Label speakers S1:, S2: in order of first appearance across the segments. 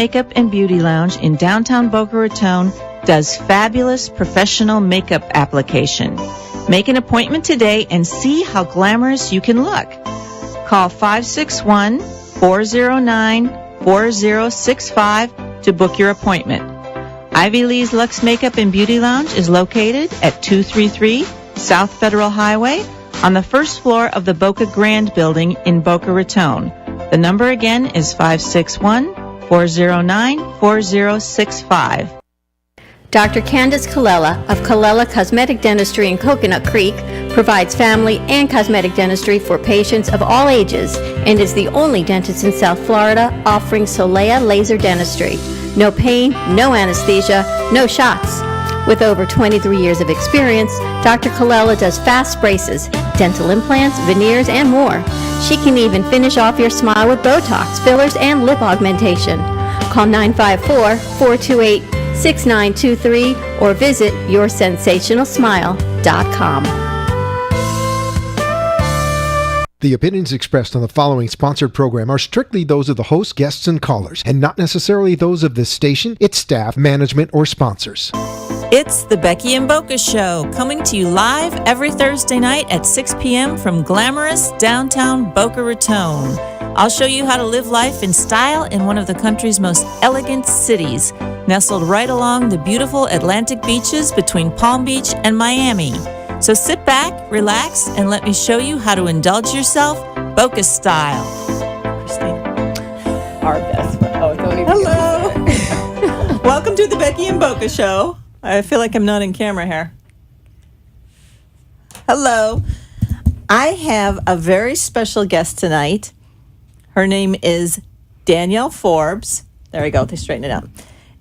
S1: Makeup and Beauty Lounge in downtown Boca Raton does fabulous professional makeup application. Make an appointment today and see how glamorous you can look. Call 561-409-4065 to book your appointment. Ivy Lee's Luxe Makeup and Beauty Lounge is located at 233 South Federal Highway on the first floor of the Boca Grand Building in Boca Raton. The number again is 561-409-4065.
S2: Dr. Candace Colella of Colella Cosmetic Dentistry in Coconut Creek provides family and cosmetic dentistry for patients of all ages and is the only dentist in South Florida offering Solea laser dentistry. No pain, no anesthesia, no shots. With over 23 years of experience, Dr. Colella does fast braces, dental implants, veneers, and more. She can even finish off your smile with Botox, fillers, and lip augmentation. Call 954-428-6923 or visit yoursensationalsmile.com.
S3: The opinions expressed on the following sponsored program are strictly those of the host, guests, and callers, and not necessarily those of this station, its staff, management, or sponsors.
S1: It's the Becky and Boca Show, coming to you live every Thursday night at 6 p.m. from glamorous downtown Boca Raton. I'll show you how to live life in style in one of the country's most elegant cities, nestled right along the beautiful Atlantic beaches between Palm Beach and Miami. So sit back, relax, and let me show you how to indulge yourself Boca style. Christine.
S4: Our best friend. Oh, don't even
S1: Hello. Welcome to the Becky and Boca Show. I feel like I'm not in camera here. Hello. I have a very special guest tonight. Her name is Danielle Forbes. There we go. They straighten it out.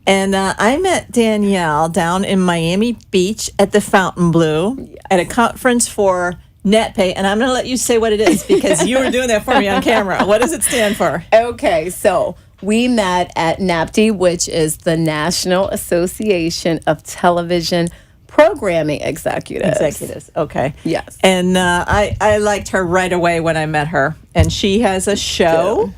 S1: And I met Danielle down in Miami Beach at the Fontainebleau at a conference for NetPay. And I'm going to let you say what it is because you were doing that for me on camera. What does it stand for?
S4: Okay, so we met at NAPTE, which is the National Association of Television Programming Executives.
S1: Okay.
S4: Yes.
S1: And I liked her right away when I met her. And she has a show.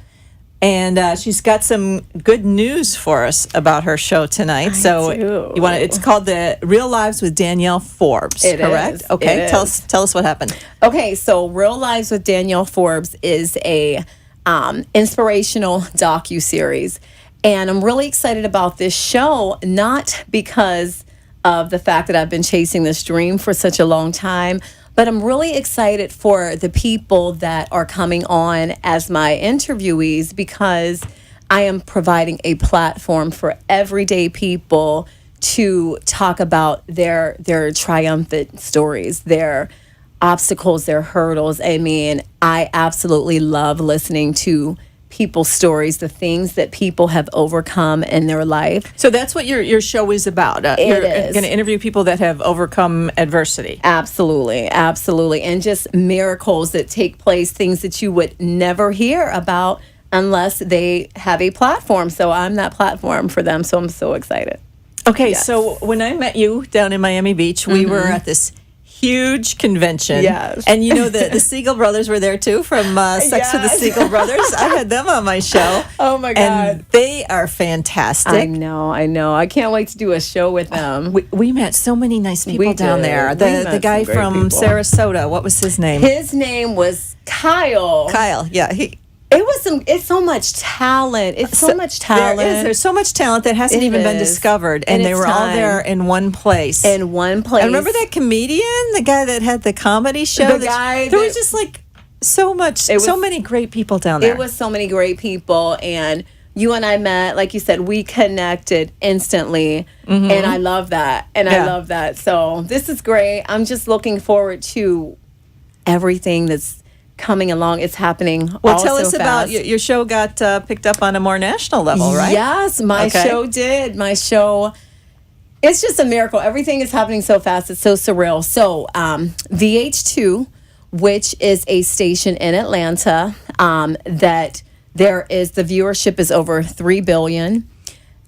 S1: And she's got some good news for us about her show tonight. You want it's called The Real Lives with Danielle Forbes, correct?
S4: Is.
S1: Okay, tell us what happened.
S4: Okay, so Real Lives with Danielle Forbes is a inspirational docuseries. And I'm really excited about this show, not because of the fact that I've been chasing this dream for such a long time, but I'm really excited for the people that are coming on as my interviewees because I am providing a platform for everyday people to talk about their triumphant stories, their obstacles, their hurdles. I mean, I absolutely love listening to people's stories, the things that people have overcome in their life.
S1: So that's what your show is about. You're going to interview people that have overcome adversity.
S4: Absolutely. And just miracles that take place, things that you would never hear about unless they have a platform. So I'm that platform for them. So I'm so excited.
S1: Okay,
S4: Yes.
S1: So when I met you down in Miami Beach, we were at this huge convention.
S4: Yes.
S1: And you know, the Siegel brothers were there too from Sex with the Siegel brothers. I had them on my show.
S4: Oh my God.
S1: And they are fantastic.
S4: I know. I can't wait to do a show with them.
S1: We met so many nice people down there. The guy from Sarasota, what was his name?
S4: His name was Kyle.
S1: Yeah.
S4: It's so much talent. It's so much talent.
S1: There's so much talent that hasn't even been discovered. And they were all there in one place.
S4: In one place.
S1: And remember that comedian, the guy that had the comedy show? There was just like so many great people down there.
S4: It was so many great people. And you and I met, like you said, we connected instantly. And I love that. I love that. So this is great. I'm just looking forward to everything that's coming along. It's happening.
S1: Well, tell us about your show. Got picked up on a more national level, right?
S4: Yes, my show did. My show, it's just a miracle. Everything is happening so fast. It's so surreal. So VH2, which is a station in Atlanta, that the viewership is over 3 billion.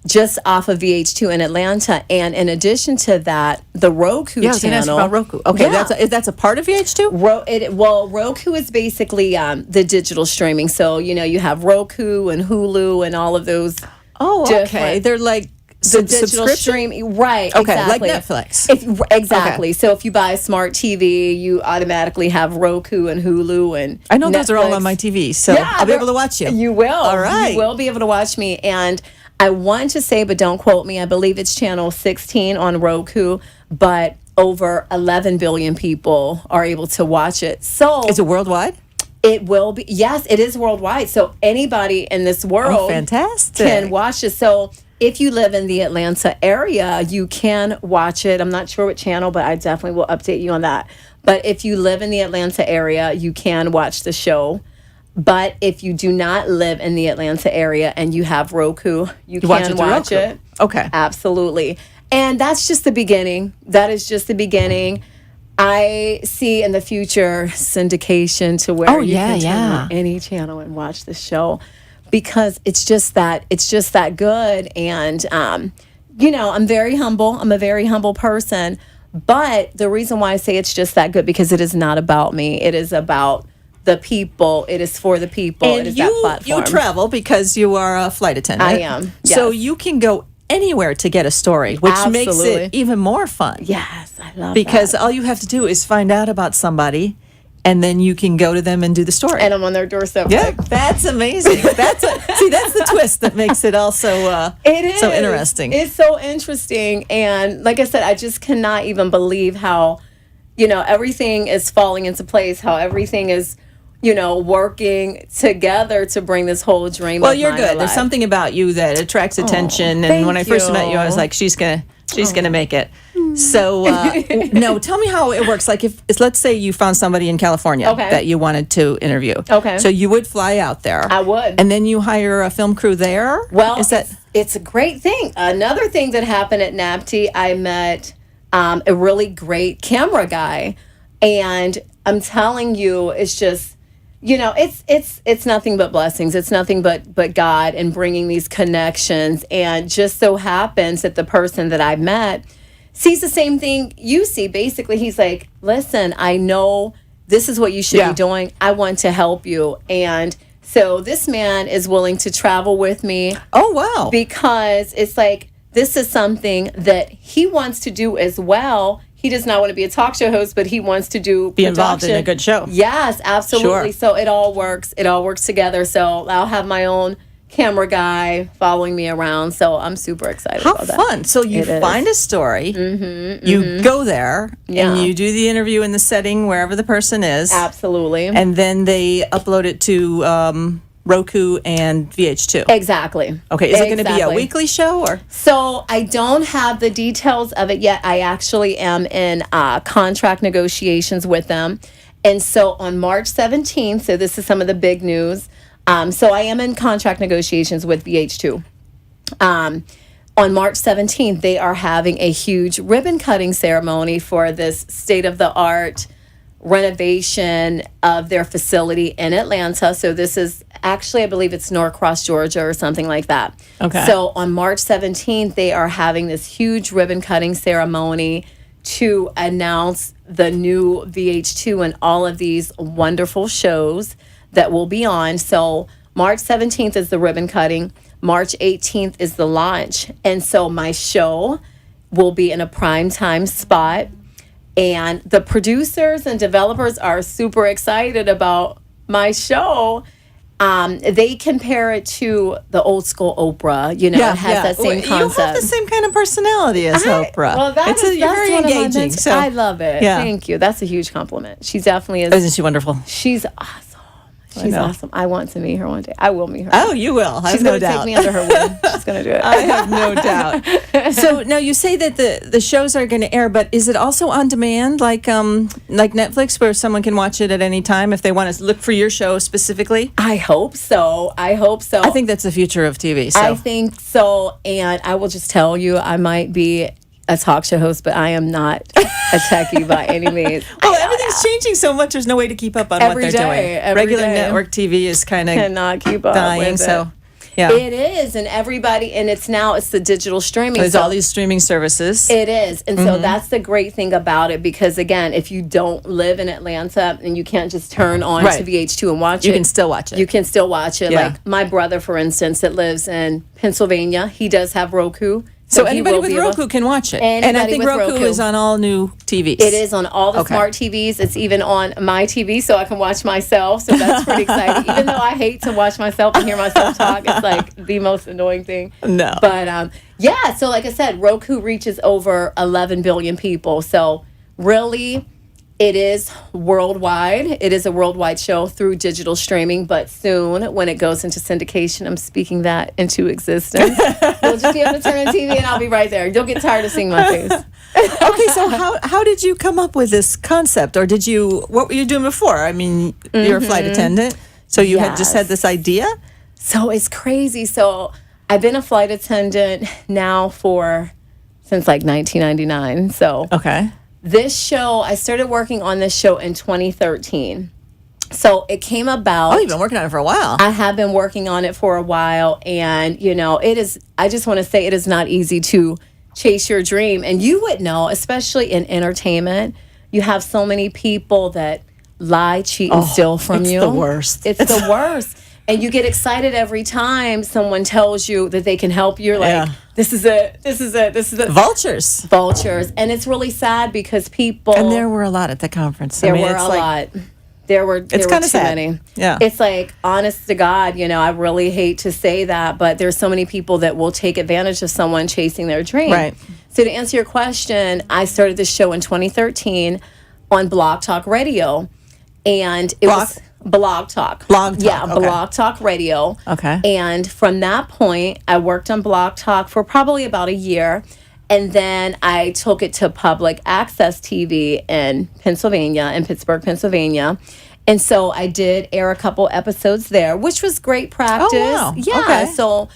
S4: Just off of VH2 in Atlanta, and in addition to that, the Roku channel.
S1: Yeah, ask about Roku. Okay, that's a part of VH2.
S4: Roku is basically the digital streaming. So you have Roku and Hulu and all of those
S1: Oh, okay.
S4: different.
S1: They're like
S4: The digital
S1: subscription?
S4: stream, right?
S1: Okay,
S4: exactly.
S1: like Netflix.
S4: Exactly. So if you buy a smart TV, you automatically have Roku and Hulu and
S1: I know those are all
S4: Netflix.
S1: on my TV, so
S4: Yeah,
S1: I'll be able to watch you.
S4: You will.
S1: All right.
S4: You will be able to watch me. And I want to say, but don't quote me, I believe it's channel 16 on Roku, but over 11 billion people are able to watch it. So
S1: Is it worldwide?
S4: it will be. Yes, it is worldwide. So anybody in this world
S1: fantastic.
S4: can watch it. So if you live in the Atlanta area, you can watch it. I'm not sure what channel, but I definitely will update you on that. But if you live in the Atlanta area, you can watch the show. But if you do not live in the Atlanta area and you have Roku, you can
S1: watch it through
S4: watch
S1: Roku.
S4: it.
S1: Okay.
S4: Absolutely. And that's just the beginning. That is just the beginning. I see in the future syndication to where you can turn on any channel and watch the show, because it's just that good. And I'm very humble. I'm a very humble person. But the reason why I say it's just that good, because it is not about me. It is about the people. It is for the people.
S1: And
S4: it is that platform.
S1: you travel because you are a flight attendant.
S4: I am,
S1: So
S4: yes.
S1: you can go anywhere to get a story, which makes
S4: Absolutely.
S1: it even more fun.
S4: Yes, I love
S1: Because
S4: that.
S1: all you have to do is find out about somebody, and then you can go to them and do the story.
S4: And I'm on their doorstep.
S1: yeah,
S4: like,
S1: that's amazing. That's the twist that makes it also
S4: it is
S1: so interesting.
S4: It's so interesting. And like I said, I just cannot even believe how, everything is falling into place, how everything is, working together to bring this whole dream
S1: Well,
S4: of
S1: you're
S4: mine
S1: good.
S4: alive.
S1: There's something about you that attracts attention. And
S4: thank
S1: when I first met you, I was
S4: you.
S1: like, she's gonna make it. So no, tell me how it works. Like if let's say you found somebody in California
S4: Okay.
S1: that you wanted to interview.
S4: Okay.
S1: So you would fly out there.
S4: I would.
S1: And then you hire a film crew there.
S4: Well,
S1: is that
S4: it's a great thing. Another thing that happened at NAPTI, I met a really great camera guy, and I'm telling you, it's just, it's nothing but blessings. It's nothing but God and bringing these connections. And just so happens that the person that I met sees the same thing you see. Basically, he's like, listen, I know this is what you should be doing. I want to help you. And so this man is willing to travel with me.
S1: Oh wow.
S4: Because it's like, this is something that he wants to do as well. He does not want to be a talk show host, but he wants to
S1: Be involved in a good show.
S4: Yes, absolutely.
S1: Sure.
S4: So it all works. It all works together. So I'll have my own camera guy following me around. So I'm super excited
S1: How
S4: about that.
S1: fun. So you
S4: It is.
S1: find a story, you go there,
S4: Yeah.
S1: and you do the interview in the setting wherever the person is.
S4: Absolutely.
S1: And then they upload it to Roku and VH2.
S4: Exactly.
S1: Okay, is it going to be a
S4: Exactly.
S1: weekly show or?
S4: So I don't have the details of it yet. I actually am in contract negotiations with them. And so on March 17th, so this is some of the big news. So I am in contract negotiations with VH2. On March 17th, they are having a huge ribbon cutting ceremony for this state-of-the-art renovation of their facility in Atlanta. So this is actually, I believe it's Norcross, Georgia or something like that.
S1: Okay.
S4: So on March 17th, they are having this huge ribbon cutting ceremony to announce the new VH2 and all of these wonderful shows that will be on. So March 17th is the ribbon cutting. March 18th is the launch. And so my show will be in a prime time spot. And the producers and developers are super excited about my show. They compare it to the old school Oprah. You know, it has that same concept.
S1: You have the same kind of personality as Oprah.
S4: Well,
S1: It's
S4: that's
S1: very
S4: one of my
S1: engaging.
S4: mentors.
S1: So
S4: I love it.
S1: Yeah.
S4: Thank you. That's a huge compliment. She definitely is.
S1: Isn't she wonderful?
S4: She's awesome. She's
S1: know.
S4: awesome. I want to meet her one day. I will meet her.
S1: Oh, you will. I
S4: She's
S1: have no
S4: going to
S1: doubt.
S4: take me under her wing. She's going to do it.
S1: I have no doubt. So now you say that the shows are going to air, but is it also on demand, like Netflix, where someone can watch it at any time if they want to look for your show specifically?
S4: I hope so. I hope so.
S1: I think that's the future of TV. So.
S4: I think so. And I will just tell you, I might be a talk show host, but I am not a techie by any means.
S1: Well, everything's changing so much. There's no way to keep up on
S4: Every
S1: what they're
S4: day,
S1: doing.
S4: every
S1: Regular
S4: day.
S1: network TV is kind of
S4: Cannot keep up
S1: dying.
S4: with
S1: So Yeah.
S4: It is, and everybody, and it's the digital streaming.
S1: There's all these streaming services.
S4: It is, and so that's the great thing about it, because again, if you don't live in Atlanta and you can't just turn on to VH2 and watch it,
S1: you can still watch it.
S4: You can still watch it.
S1: Yeah.
S4: Like my brother, for instance, that lives in Pennsylvania, he does have Roku.
S1: So anybody with Roku can watch it. And I think Roku is on all new TVs.
S4: It is on all the smart TVs. It's even on my TV, so I can watch myself. So that's pretty exciting. Even though I hate to watch myself and hear myself talk, it's like the most annoying thing.
S1: No.
S4: But yeah, so like I said, Roku reaches over 11 billion people. So really, it is worldwide. It is a worldwide show through digital streaming, but soon, when it goes into syndication, I'm speaking that into existence. You'll just be able to turn on TV and I'll be right there. You'll get tired of seeing my face.
S1: Okay, so how did you come up with this concept? Or what were you doing before? I mean, you're a flight attendant, so you had just had this idea?
S4: So it's crazy. So I've been a flight attendant now since like 1999. So
S1: okay.
S4: This show, I started working on this show in 2013. So it came about.
S1: Oh, you've been working on it for a while.
S4: I have been working on it for a while. And, I just want to say it is not easy to chase your dream. And you would know, especially in entertainment, you have so many people that lie, cheat, and steal from you.
S1: It's the worst.
S4: It's the worst. And you get excited every time someone tells you that they can help you. You're like, this is it. This is it. This is it. Vultures. And it's really sad because people.
S1: And there were a lot at the conference.
S4: There were a lot. There were too many.
S1: Yeah.
S4: It's like, honest to God, I really hate to say that, but there's so many people that will take advantage of someone chasing their dream.
S1: Right.
S4: So to answer your question, I started this show in 2013 on Blog Talk Radio. And it was Blog Talk. Yeah,
S1: okay.
S4: Blog Talk Radio.
S1: Okay.
S4: And from that point, I worked on Blog Talk for probably about a year. And then I took it to public access TV in Pennsylvania, in Pittsburgh, Pennsylvania. And so I did air a couple episodes there, which was great practice.
S1: Oh, wow.
S4: Yeah.
S1: Okay.
S4: So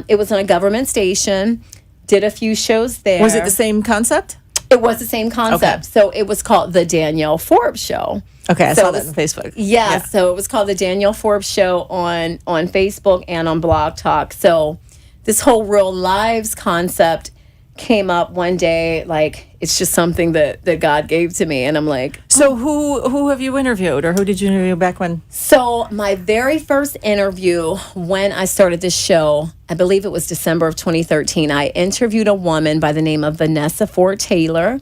S4: it was on a government station, did a few shows there.
S1: Was it the same concept?
S4: It was the same concept.
S1: Okay.
S4: So it was called The Danielle Forbes Show.
S1: Okay, I saw that on Facebook.
S4: Yeah, so it was called The Danielle Forbes Show on Facebook and on Blog Talk. So this whole real lives concept came up one day, like it's just something that God gave to me, and I'm like,
S1: so who have you interviewed, or who did you interview back when?
S4: So my very first interview when I started this show, I believe it was December of 2013, I interviewed a woman by the name of Vanessa Ford Taylor.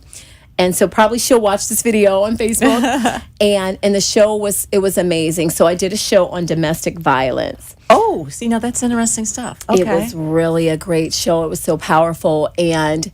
S4: And so probably she'll watch this video on Facebook. and the show was amazing. So I did a show on domestic violence.
S1: Oh, see, now that's interesting stuff. Okay.
S4: It was really a great show. It was so powerful. And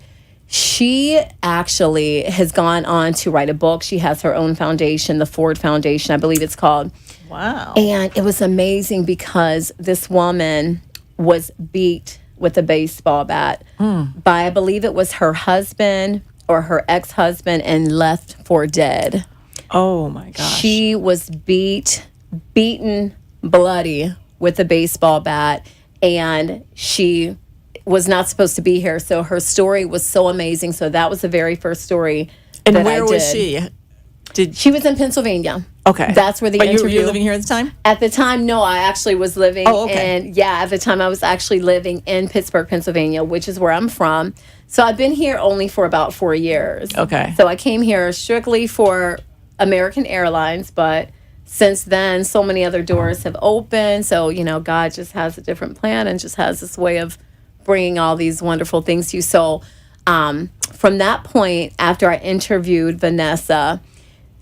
S4: she actually has gone on to write a book. She has her own foundation, the Ford Foundation, I believe it's called.
S1: Wow.
S4: And it was amazing because this woman was beat with a baseball bat by, I believe it was her husband or her ex-husband, and left for dead.
S1: Oh my gosh.
S4: She was beaten bloody with a baseball bat, and she was not supposed to be here. So her story was so amazing. So that was the very first story
S1: and
S4: that
S1: where
S4: I did.
S1: Was she?
S4: She was in Pennsylvania.
S1: Okay.
S4: That's where the interview.
S1: Were you living here at the time?
S4: At the time, no, I actually was living at the time I was actually living in Pittsburgh, Pennsylvania, which is where I'm from. So I've been here only for about 4 years.
S1: Okay.
S4: So I came here strictly for American Airlines, but since then, so many other doors have opened. So, God just has a different plan and just has this way of bringing all these wonderful things to you. So from that point, after I interviewed Vanessa,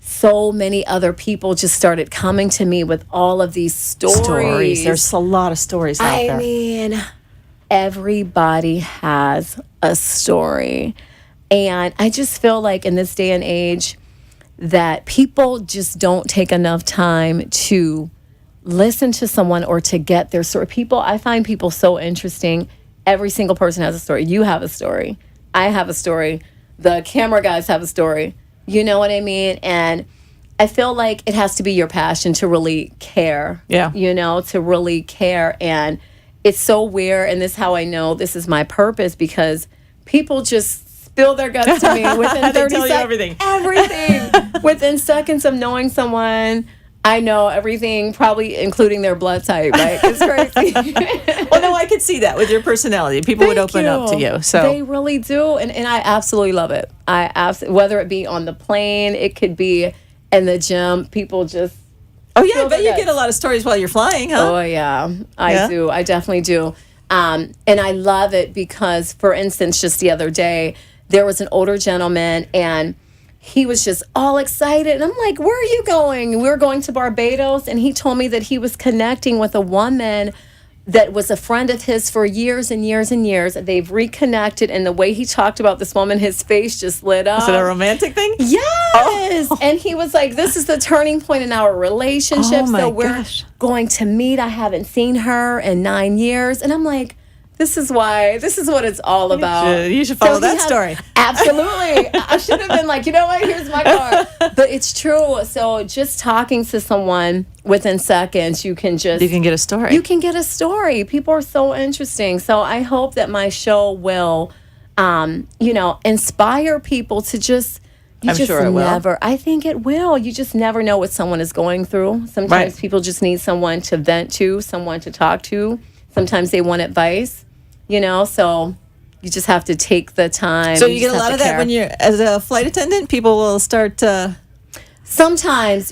S4: so many other people just started coming to me with all of these stories.
S1: There's a lot of stories out there.
S4: I mean, everybody has a story. And I just feel like in this day and age that people just don't take enough time to listen to someone or to get their story. I find people so interesting. Every single person has a story. You have a story. I have a story. The camera guys have a story. You know what I mean? And I feel like it has to be your passion to really care.
S1: Yeah.
S4: To really care. And it's so weird. And this is how I know this is my purpose, because people just spill their guts to me within 30
S1: They tell
S4: seconds.
S1: you everything.
S4: Everything. Within seconds of knowing someone, I know everything, probably including their blood type, right? It's crazy.
S1: Well, no, I could see that with your personality. People would open up to you. So
S4: they really do, and I absolutely love it. Whether it be on the plane, it could be in the gym. People just
S1: oh yeah, I bet you get a lot of stories while you're flying, huh?
S4: Oh yeah, I do. I definitely do. And I love it because, for instance, just the other day there was an older gentleman and he was just all excited. And I'm like, where are you going? We were going to Barbados. And he told me that he was connecting with a woman that was a friend of his for years and years and years. They've reconnected. And the way he talked about this woman, his face just lit up.
S1: Is it a romantic thing?
S4: Yes. Oh. And he was like, this is the turning point in our relationship.
S1: Oh, my
S4: so we're
S1: gosh.
S4: going to meet. I haven't seen her in 9 years. And I'm like, this is what it's all about.
S1: You should follow that story.
S4: Absolutely. I should have been like, you know what, here's my card. But it's true. So just talking to someone within seconds, you can get a story. You can get a story. People are so interesting. So I hope that my show will, inspire people to just...
S1: I'm sure it will.
S4: I think it will. You just never know what someone is going through. Sometimes people just need someone to vent to, someone to talk to. Sometimes they want advice, so you just have to take the time.
S1: So you get a lot of that when you're, as a flight attendant, people will start to...
S4: Sometimes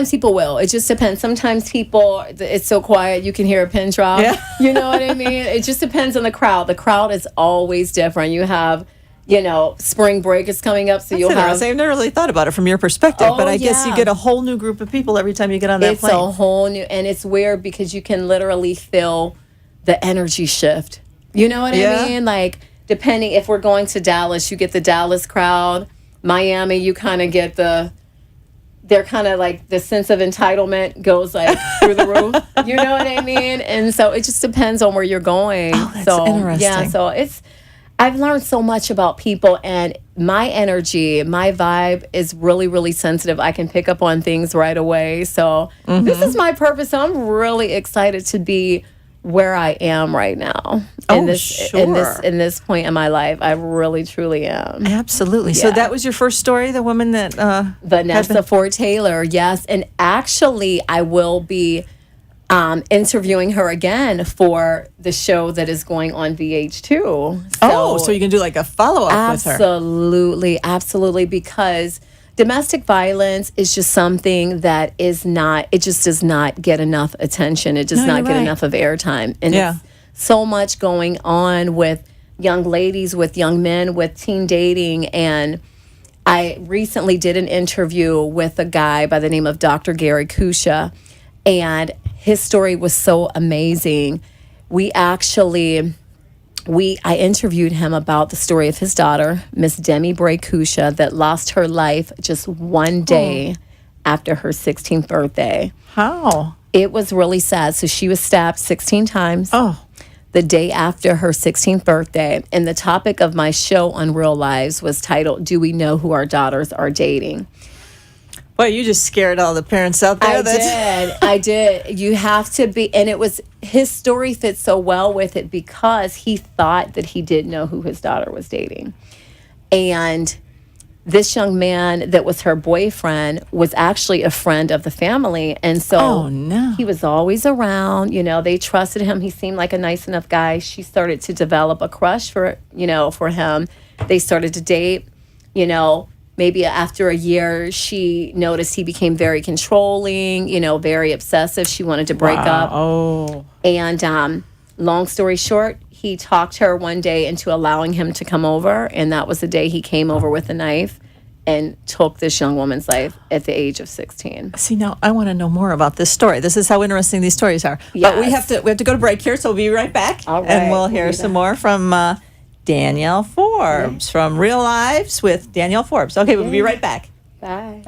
S4: people will. It just depends. Sometimes people, it's so quiet, you can hear a pin drop.
S1: Yeah.
S4: You know what I mean? It just depends on the crowd. The crowd is always different. You have... spring break is coming up, so you'll have...
S1: I've never really thought about it from your perspective, but I guess you get a whole new group of people every time you get on that plane.
S4: It's a whole new... And it's weird because you can literally feel the energy shift. You know what I mean? Like, depending... If we're going to Dallas, you get the Dallas crowd. Miami, you kind of get the... They're kind of like... The sense of entitlement goes, like, through the roof. You know what I mean? And so it just depends on where you're going.
S1: Oh, that's interesting.
S4: Yeah, so it's... I've learned so much about people, and my energy, my vibe is really, really sensitive. I can pick up on things right away. So this is my purpose. So I'm really excited to be where I am right now. In this point in my life. I really, truly am.
S1: Absolutely. Yeah. So that was your first story, the woman that...
S4: Vanessa Ford Taylor, yes. And actually, I will be... interviewing her again for the show that is going on VH2.
S1: So you can do like a follow-up with her.
S4: Absolutely, because domestic violence is just something that it just does not get enough attention. It does not get enough of airtime. And it's so much going on with young ladies, with young men, with teen dating. And I recently did an interview with a guy by the name of Dr. Gary Kusha, and his story was so amazing. I interviewed him about the story of his daughter, Miss Demi Bray Kusha, that lost her life just one day after her 16th birthday.
S1: How?
S4: It was really sad. So she was stabbed 16 times.
S1: Oh.
S4: The day after her 16th birthday. And the topic of my show on Real Lives was titled, Do We Know Who Our Daughters Are Dating?
S1: Well, you just scared all the parents out there.
S4: I did. You have to be, and his story fits so well with it because he thought that he did know who his daughter was dating. And this young man that was her boyfriend was actually a friend of the family. And so he was always around, they trusted him. He seemed like a nice enough guy. She started to develop a crush for him. They started to date, Maybe after a year, she noticed he became very controlling, very obsessive. She wanted to break up.
S1: Oh.
S4: And long story short, he talked her one day into allowing him to come over. And that was the day he came over with a knife and took this young woman's life at the age of 16.
S1: See, now I want to know more about this story. This is how interesting these stories are.
S4: Yes.
S1: But we have to go to break here, so we'll be right back.
S4: All right.
S1: And we'll hear some more from... Danielle Forbes from Real Lives with Danielle Forbes. Okay, we'll be right back.
S4: Bye.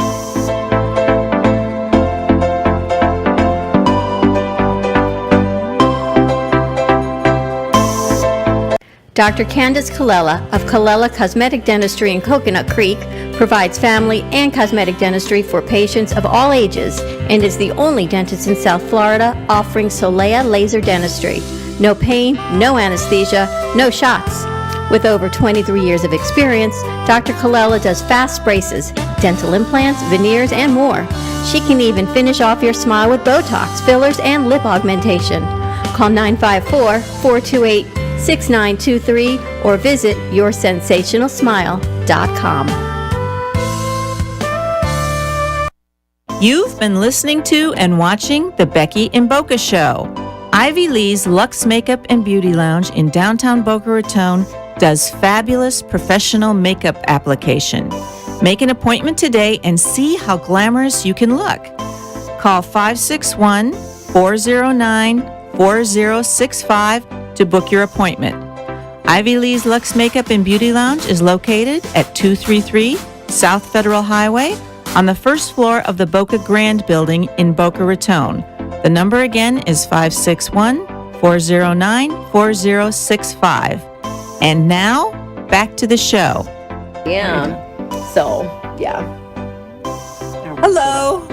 S2: Dr. Candace Colella of Colella Cosmetic Dentistry in Coconut Creek provides family and cosmetic dentistry for patients of all ages and is the only dentist in South Florida offering Solea laser dentistry. No pain, no anesthesia, no shots. With over 23 years of experience, Dr. Colella does fast braces, dental implants, veneers, and more. She can even finish off your smile with Botox, fillers, and lip augmentation. Call 954-428-6923 or visit yoursensationalsmile.com.
S1: You've been listening to and watching The Becky and Boca Show. Ivy Lee's Luxe Makeup and Beauty Lounge in downtown Boca Raton does fabulous professional makeup application. Make an appointment today and see how glamorous you can look. Call 561-409-4065 to book your appointment. Ivy Lee's Luxe Makeup and Beauty Lounge is located at 233 South Federal Highway on the first floor of the Boca Grand Building in Boca Raton. The number again is 561-409-4065. And now, back to the show.
S4: Yeah. So, yeah.
S1: Hello.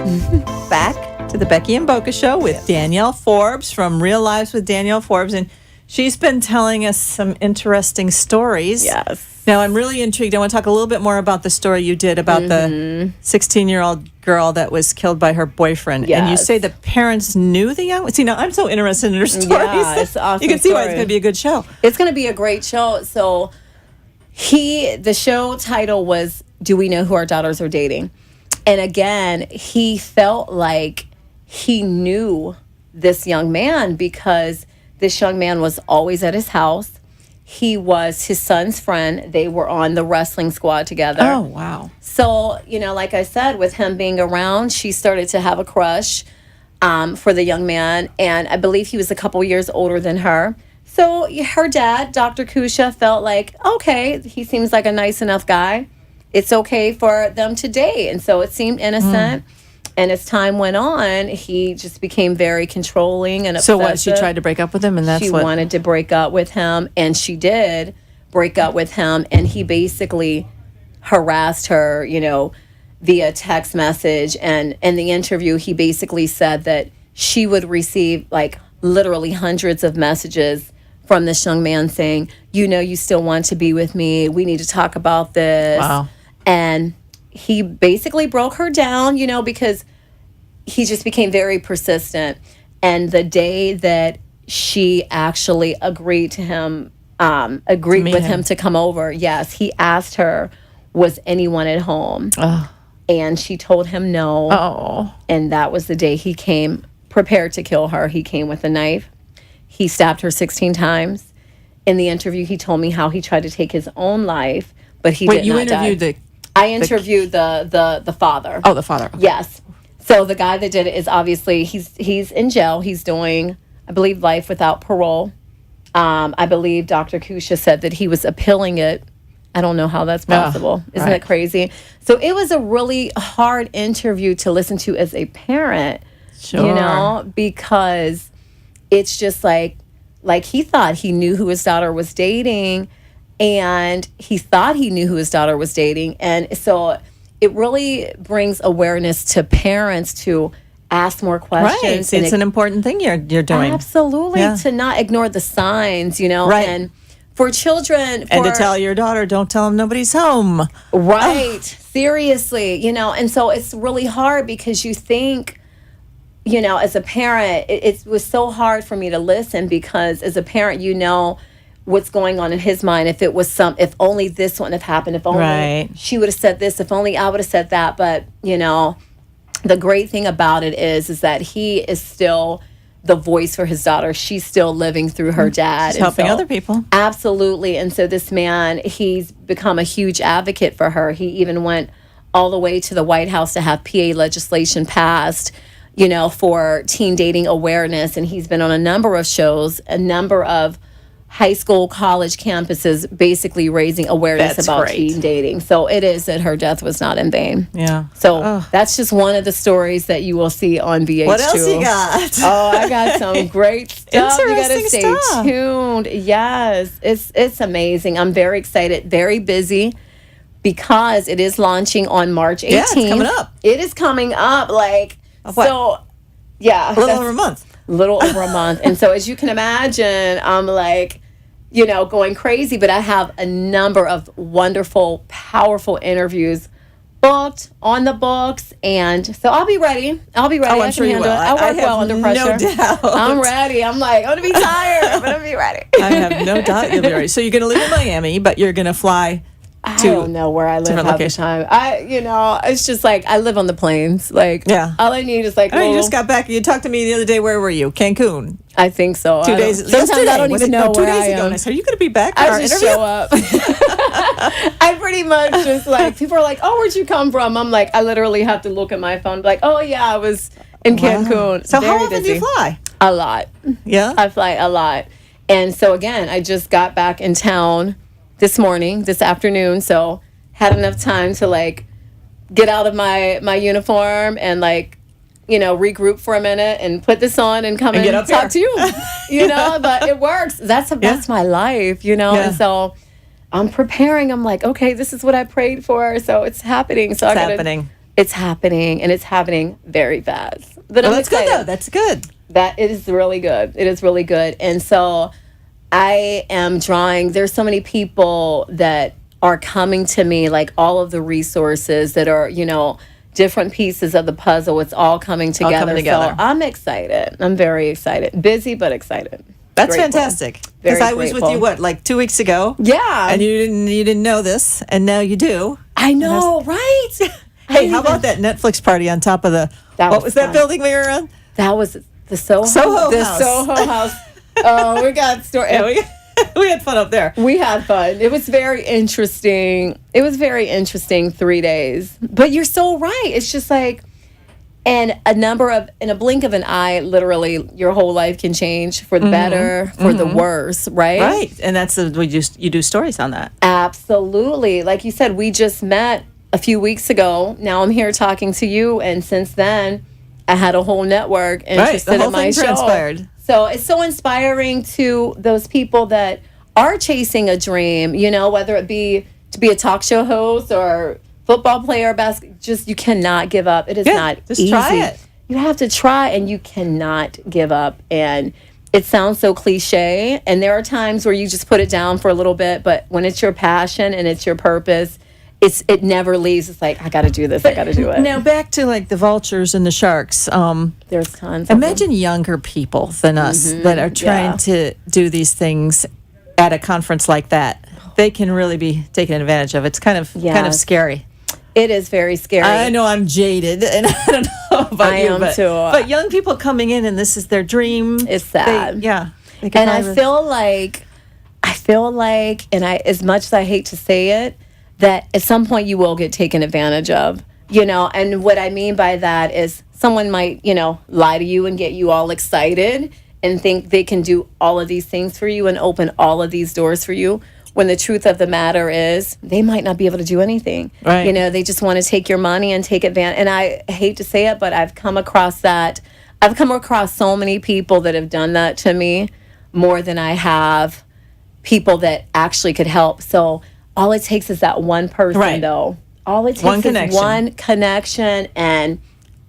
S1: Back to the Becky and Boca Show with Danielle Forbes from Real Lives with Danielle Forbes. And she's been telling us some interesting stories.
S4: Yes.
S1: Now, I'm really intrigued. I want to talk a little bit more about the story you did about the 16-year-old girl that was killed by her boyfriend.
S4: Yes.
S1: And you say the parents knew the young one. See, now I'm so interested in her stories.
S4: Yeah, it's an awesome
S1: You can see why it's
S4: story.
S1: going to be a good show.
S4: It's going to be a great show. So the show title was Do We Know Who Our Daughters Are Dating? And again, he felt like he knew this young man because this young man was always at his house. He was his son's friend. They were on the wrestling squad together.
S1: Oh, wow.
S4: So, like I said, with him being around, she started to have a crush for the young man. And I believe he was a couple years older than her. So her dad, Dr. Kusha, felt like, okay, he seems like a nice enough guy. It's okay for them to date. And so it seemed innocent. And as time went on, he just became very controlling and obsessive.
S1: So what? She tried to break up with him, and that's
S4: she
S1: what...
S4: wanted to break up with him, and she did break up with him. And he basically harassed her, via text message. And in the interview, he basically said that she would receive like literally hundreds of messages from this young man saying, you still want to be with me. We need to talk about this.
S1: Wow.
S4: And he basically broke her down, because he just became very persistent. And the day that she actually agreed with him to come over, yes, he asked her, was anyone at home? And she told him no.
S1: Oh.
S4: And that was the day he came prepared to kill her. He came with a knife. He stabbed her 16 times. In the interview, he told me how he tried to take his own life, but he did not die.
S1: Wait, you interviewed
S4: I interviewed the father.
S1: Oh, the father. Okay.
S4: Yes. So the guy that did it is obviously he's in jail. He's doing, I believe, life without parole. I believe Dr. Kusha said that he was appealing it. I don't know how that's possible. Isn't that crazy? So it was a really hard interview to listen to as a parent.
S1: Sure.
S4: Because it's just like he thought he knew who his daughter was dating. And he thought he knew who his daughter was dating. And so it really brings awareness to parents to ask more questions.
S1: Right. It's an important thing you're doing.
S4: Absolutely.
S1: Yeah.
S4: To not ignore the signs,
S1: Right.
S4: And for children.
S1: And to tell your daughter, don't tell them nobody's home.
S4: Right. Seriously, And so it's really hard because you think, as a parent, it was so hard for me to listen because as a parent, what's going on in his mind. If only this wouldn't have happened, if only she would have said this, if only I would have said that. But, the great thing about it is that he is still the voice for his daughter. She's still living through her dad.
S1: She's helping other people.
S4: Absolutely. And so this man, he's become a huge advocate for her. He even went all the way to the White House to have PA legislation passed, for teen dating awareness. And he's been on a number of shows, a number of high school, college campuses, basically raising awareness about teen dating. So it is that her death was not in vain.
S1: Yeah.
S4: So that's just one of the stories that you will see on VH2.
S1: What else you got?
S4: Oh, I got some great stuff. You got to
S1: Interesting
S4: stay
S1: stuff.
S4: tuned. Yes, it's amazing. I'm very excited, very busy because it is launching on March 18th.
S1: Yeah, it's coming up.
S4: It is coming up.
S1: What?
S4: So, yeah.
S1: A little over a month.
S4: Little over a month. And so as you can imagine, I'm going crazy, but I have a number of wonderful, powerful interviews booked, on the books, and so I'll be ready.
S1: Oh, I'm
S4: I
S1: sure
S4: can
S1: you
S4: handle
S1: will.
S4: it. I work well
S1: have
S4: under pressure.
S1: No doubt.
S4: I'm ready. I'm like, I'm going to be tired. I'm going to be ready.
S1: I have no doubt you'll be ready. So you're going to live in Miami, but you're going to fly
S4: I don't know where I live half the time. It's just like I live on the plains. Like, all I need is like.
S1: You just got back. You talked to me the other day. Where were you? Cancun.
S4: I think so.
S1: 2 days.
S4: Sometimes I don't even know where I am.
S1: Ago, and I said, "Are you going to be back?"
S4: I just show up. I pretty much just like people are like, "Oh, where'd you come from?" I'm like, I literally have to look at my phone, like, "Oh yeah, I was in Cancun."
S1: So
S4: Very
S1: how often do you fly?
S4: A lot.
S1: Yeah,
S4: I fly a lot, and so again, I just got back in town this afternoon, so had enough time to like get out of my uniform and like, regroup for a minute and put this on and come and talk to you, but it works. That's my life, and so I'm preparing. I'm like, okay, this is what I prayed for. So it's happening. So it's happening, and it's happening very fast. But I'm
S1: that's
S4: excited.
S1: good though. That's good.
S4: That is really good. It is really good. And so I am drawing, there's so many people that are coming to me, like all of the resources that are, different pieces of the puzzle. It's all coming together. So I'm excited. I'm very excited. Busy, but excited.
S1: That's fantastic. Because I was with you, like 2 weeks ago?
S4: Yeah.
S1: And you didn't know this, and now you do.
S4: I know, right?
S1: Hey, how about that Netflix party on top of what was that building we were on?
S4: That was the Soho House. Oh, we got story.
S1: Yeah, we had fun up there.
S4: We had fun. It was very interesting. 3 days. But you're so right. It's just like, in a blink of an eye, literally, your whole life can change for the better, for the worse, right?
S1: Right. And that's you do stories on that.
S4: Absolutely. Like you said, we just met a few weeks ago. Now I'm here talking to you, and since then, I had a whole network interested in my show.
S1: Transpired.
S4: So it's so inspiring to those people that are chasing a dream, whether it be to be a talk show host or football player, just you cannot give up. It is not
S1: just
S4: easy.
S1: Try it.
S4: You have to try, and you cannot give up. And it sounds so cliche, and there are times where you just put it down for a little bit, but when it's your passion and it's your purpose, it never leaves. It's like, I got to do this. I got to do it.
S1: Now back to like the vultures and the sharks.
S4: There's tons.
S1: Imagine younger people than us that are trying to do these things at a conference like that. They can really be taken advantage of. It's kind of scary.
S4: It is very scary.
S1: I know I'm jaded, and I don't know about
S4: I am too.
S1: But young people coming in, and this is their dream.
S4: It's sad.
S1: And
S4: I feel like, and as much as I hate to say it, that at some point you will get taken advantage of, and what I mean by that is someone might, lie to you and get you all excited and think they can do all of these things for you and open all of these doors for you, when the truth of the matter is they might not be able to do anything.
S1: Right.
S4: They just want to take your money and take advantage. And I hate to say it, but I've come across that. I've come across so many people that have done that to me, more than I have people that actually could help. So all it takes is that one person, though. All it takes is one connection, and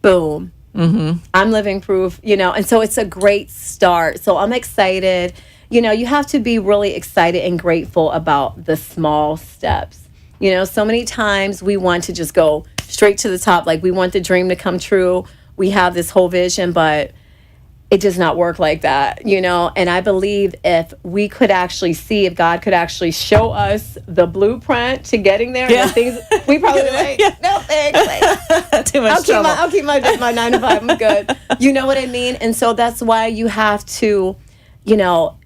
S4: boom. I'm living proof, and so it's a great start. So I'm excited. You have to be really excited and grateful about the small steps. So many times we want to just go straight to the top. Like, we want the dream to come true. We have this whole vision, but it does not work like that, And I believe if we could actually see, if God could actually show us the blueprint to getting there, and things, we probably be like, no thanks.
S1: Too much trouble.
S4: I'll keep my 9 to 5. I'm good. You know what I mean? And so that's why you have to,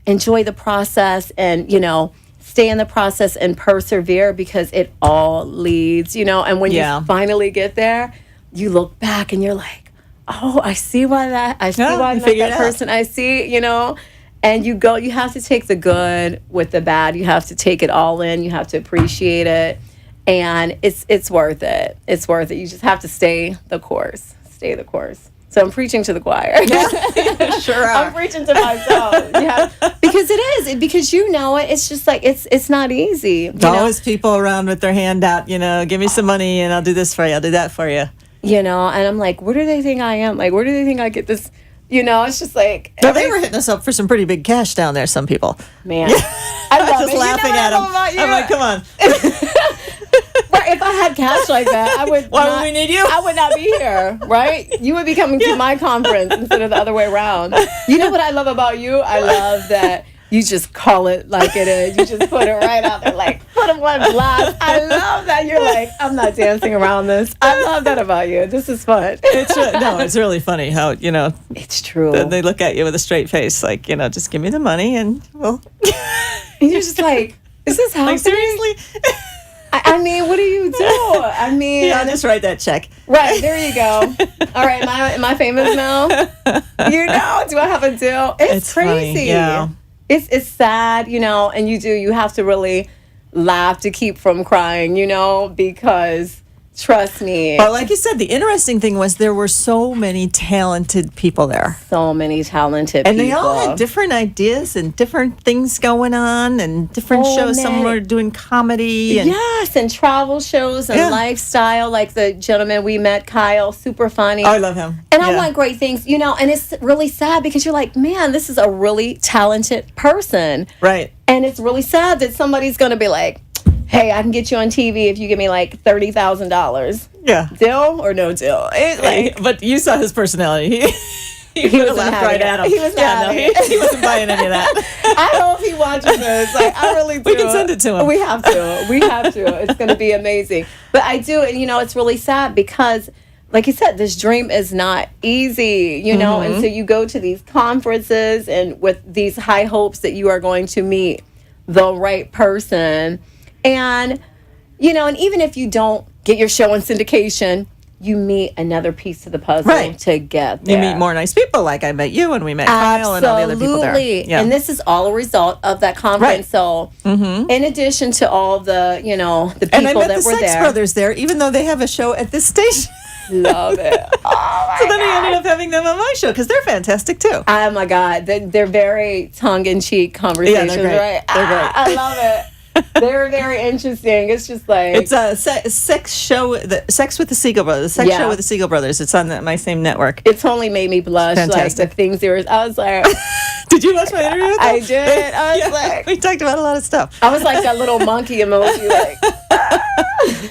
S4: enjoy the process and, stay in the process and persevere, because it all leads, and when you finally get there, you look back and you're like, oh, I see why I met that person. I see, and you have to take the good with the bad. You have to take it all in. You have to appreciate it. And it's worth it. It's worth it. You just have to stay the course. Stay the course. So I'm preaching to the choir.
S1: Sure are.
S4: I'm preaching to myself. Because it is. Because it's just like, it's not easy.
S1: There's always people around with their hand out, give me some money and I'll do this for you. I'll do that for you.
S4: And I'm like, where do they think I am? Like, where do they think I get this? It's just like...
S1: No, they were hitting us up for some pretty big cash down there, some people.
S4: Man. I love
S1: just
S4: it.
S1: laughing at them. I'm like, come on.
S4: if I had cash like that, I would.
S1: Why would we need you?
S4: I would not be here, right? You would be coming to my conference instead of the other way around. You know what I love about you? I love that you just call it like it is. You just put it right out there, like put them on blast. I love that you're like, I'm not dancing around this. I love that about you. This is fun.
S1: It's really funny how
S4: It's true.
S1: they look at you with a straight face, like just give me the money and well.
S4: And you're just like, is this happening?
S1: Like seriously.
S4: I mean, what do you do? I mean,
S1: Yeah, just write that check.
S4: right, there you go. All right, am I famous now? Do I have a deal? It's crazy.
S1: Funny, yeah.
S4: It's sad, and you have to really laugh to keep from crying, because trust me.
S1: But like you said, the interesting thing was there were so many talented people there.
S4: So many talented
S1: And
S4: people.
S1: they all had different ideas and different things going on and different shows. Some were doing comedy. And
S4: Yes, and travel shows and lifestyle, like the gentleman we met, Kyle, super funny.
S1: I love him.
S4: And I want great things, and it's really sad because you're like, man, this is a really talented person.
S1: Right.
S4: And it's really sad that somebody's going to be like, hey, I can get you on TV if you give me like $30,000.
S1: Yeah.
S4: Deal or no deal?
S1: But you saw his personality. He would have laughed right at him.
S4: He was not
S1: he wasn't buying any of that.
S4: I hope he watches this. Like, I really do.
S1: We can send it to him.
S4: We have to. It's going to be amazing. But I do, and it's really sad because, like you said, this dream is not easy, and so you go to these conferences and with these high hopes that you are going to meet the right person. And, and even if you don't get your show in syndication, you meet another piece of the puzzle to get there.
S1: You meet more nice people, like I met you and we met Kyle and all the other people there.
S4: Absolutely. And this is all a result of that conference. Right. So in addition to all the, the people
S1: and I met
S4: that
S1: the
S4: were
S1: Sex
S4: there.
S1: Brothers there, even though they have a show at this station.
S4: Love it. Oh my
S1: So then I ended up having them on my show because they're fantastic too.
S4: Oh my God. They're very tongue-in-cheek conversations,
S1: they're great.
S4: right?
S1: They're great.
S4: I love it. They're very interesting. It's just like
S1: it's a sex show, Sex with the Siegel Brothers. Sex show with the Siegel Brothers. It's on my same network.
S4: It totally made me blush.
S1: Fantastic.
S4: Like the things there was. I was like,
S1: did you watch my interview with them?
S4: I did. I was like,
S1: we talked about a lot of stuff.
S4: I was like that little monkey emoji. Like,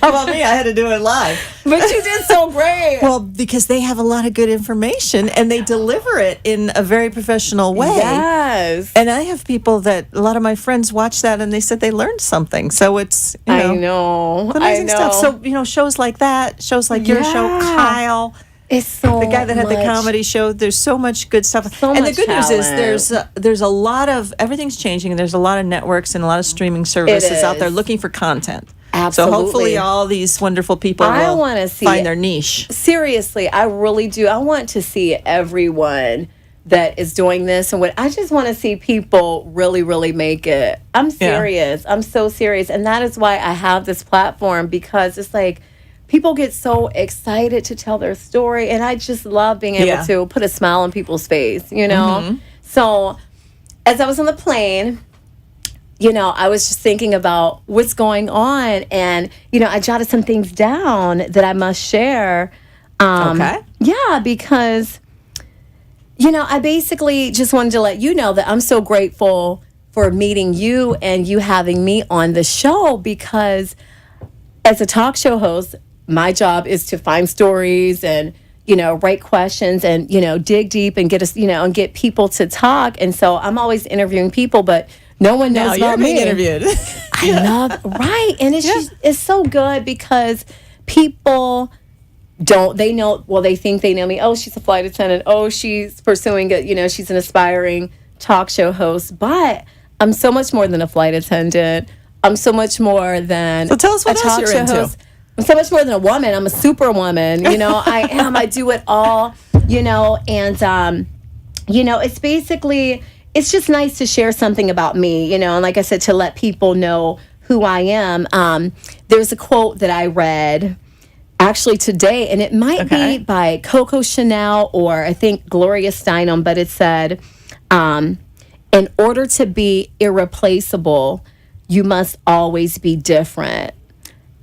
S1: how about me? I had to do it live.
S4: But you did so great.
S1: Well, because they have a lot of good information and they deliver it in a very professional way.
S4: Yes.
S1: And I have people that a lot of my friends watch that and they said they learned something. So it's
S4: I know
S1: amazing stuff. So shows like that, shows like your show, Kyle.
S4: It's so
S1: the guy that had the comedy show. There's so much good stuff. And the good news is there's a lot of everything's changing and there's a lot of networks and a lot of streaming services out there looking for content.
S4: Absolutely.
S1: So hopefully all these wonderful people will find their niche.
S4: Seriously, I really do. I want to see everyone that is doing this and I just want to see people really, really make it. I'm serious. I'm so serious. And that is why I have this platform because it's like people get so excited to tell their story and I just love being able to put a smile on people's face, So as I was on the plane, I was just thinking about what's going on and, I jotted some things down that I must share.
S1: Okay.
S4: Yeah, because, I basically just wanted to let you know that I'm so grateful for meeting you and you having me on the show because as a talk show host, my job is to find stories and, write questions and, dig deep and get us, and get people to talk. And so I'm always interviewing people, but no one knows about me.
S1: You're being interviewed.
S4: I love, right. And it's just, it's so good because people they know, well, they think they know me. Oh, she's a flight attendant. Oh, she's pursuing it. She's an aspiring talk show host. But I'm so much more than a flight attendant. I'm so much more than
S1: so tell us what else you're into.
S4: Host. I'm so much more than a woman. I'm a superwoman. I am. I do it all, and, it's basically, it's just nice to share something about me, and like I said, to let people know who I am. There's a quote that I read actually today, and it might be by Coco Chanel or I think Gloria Steinem, but it said, in order to be irreplaceable, you must always be different.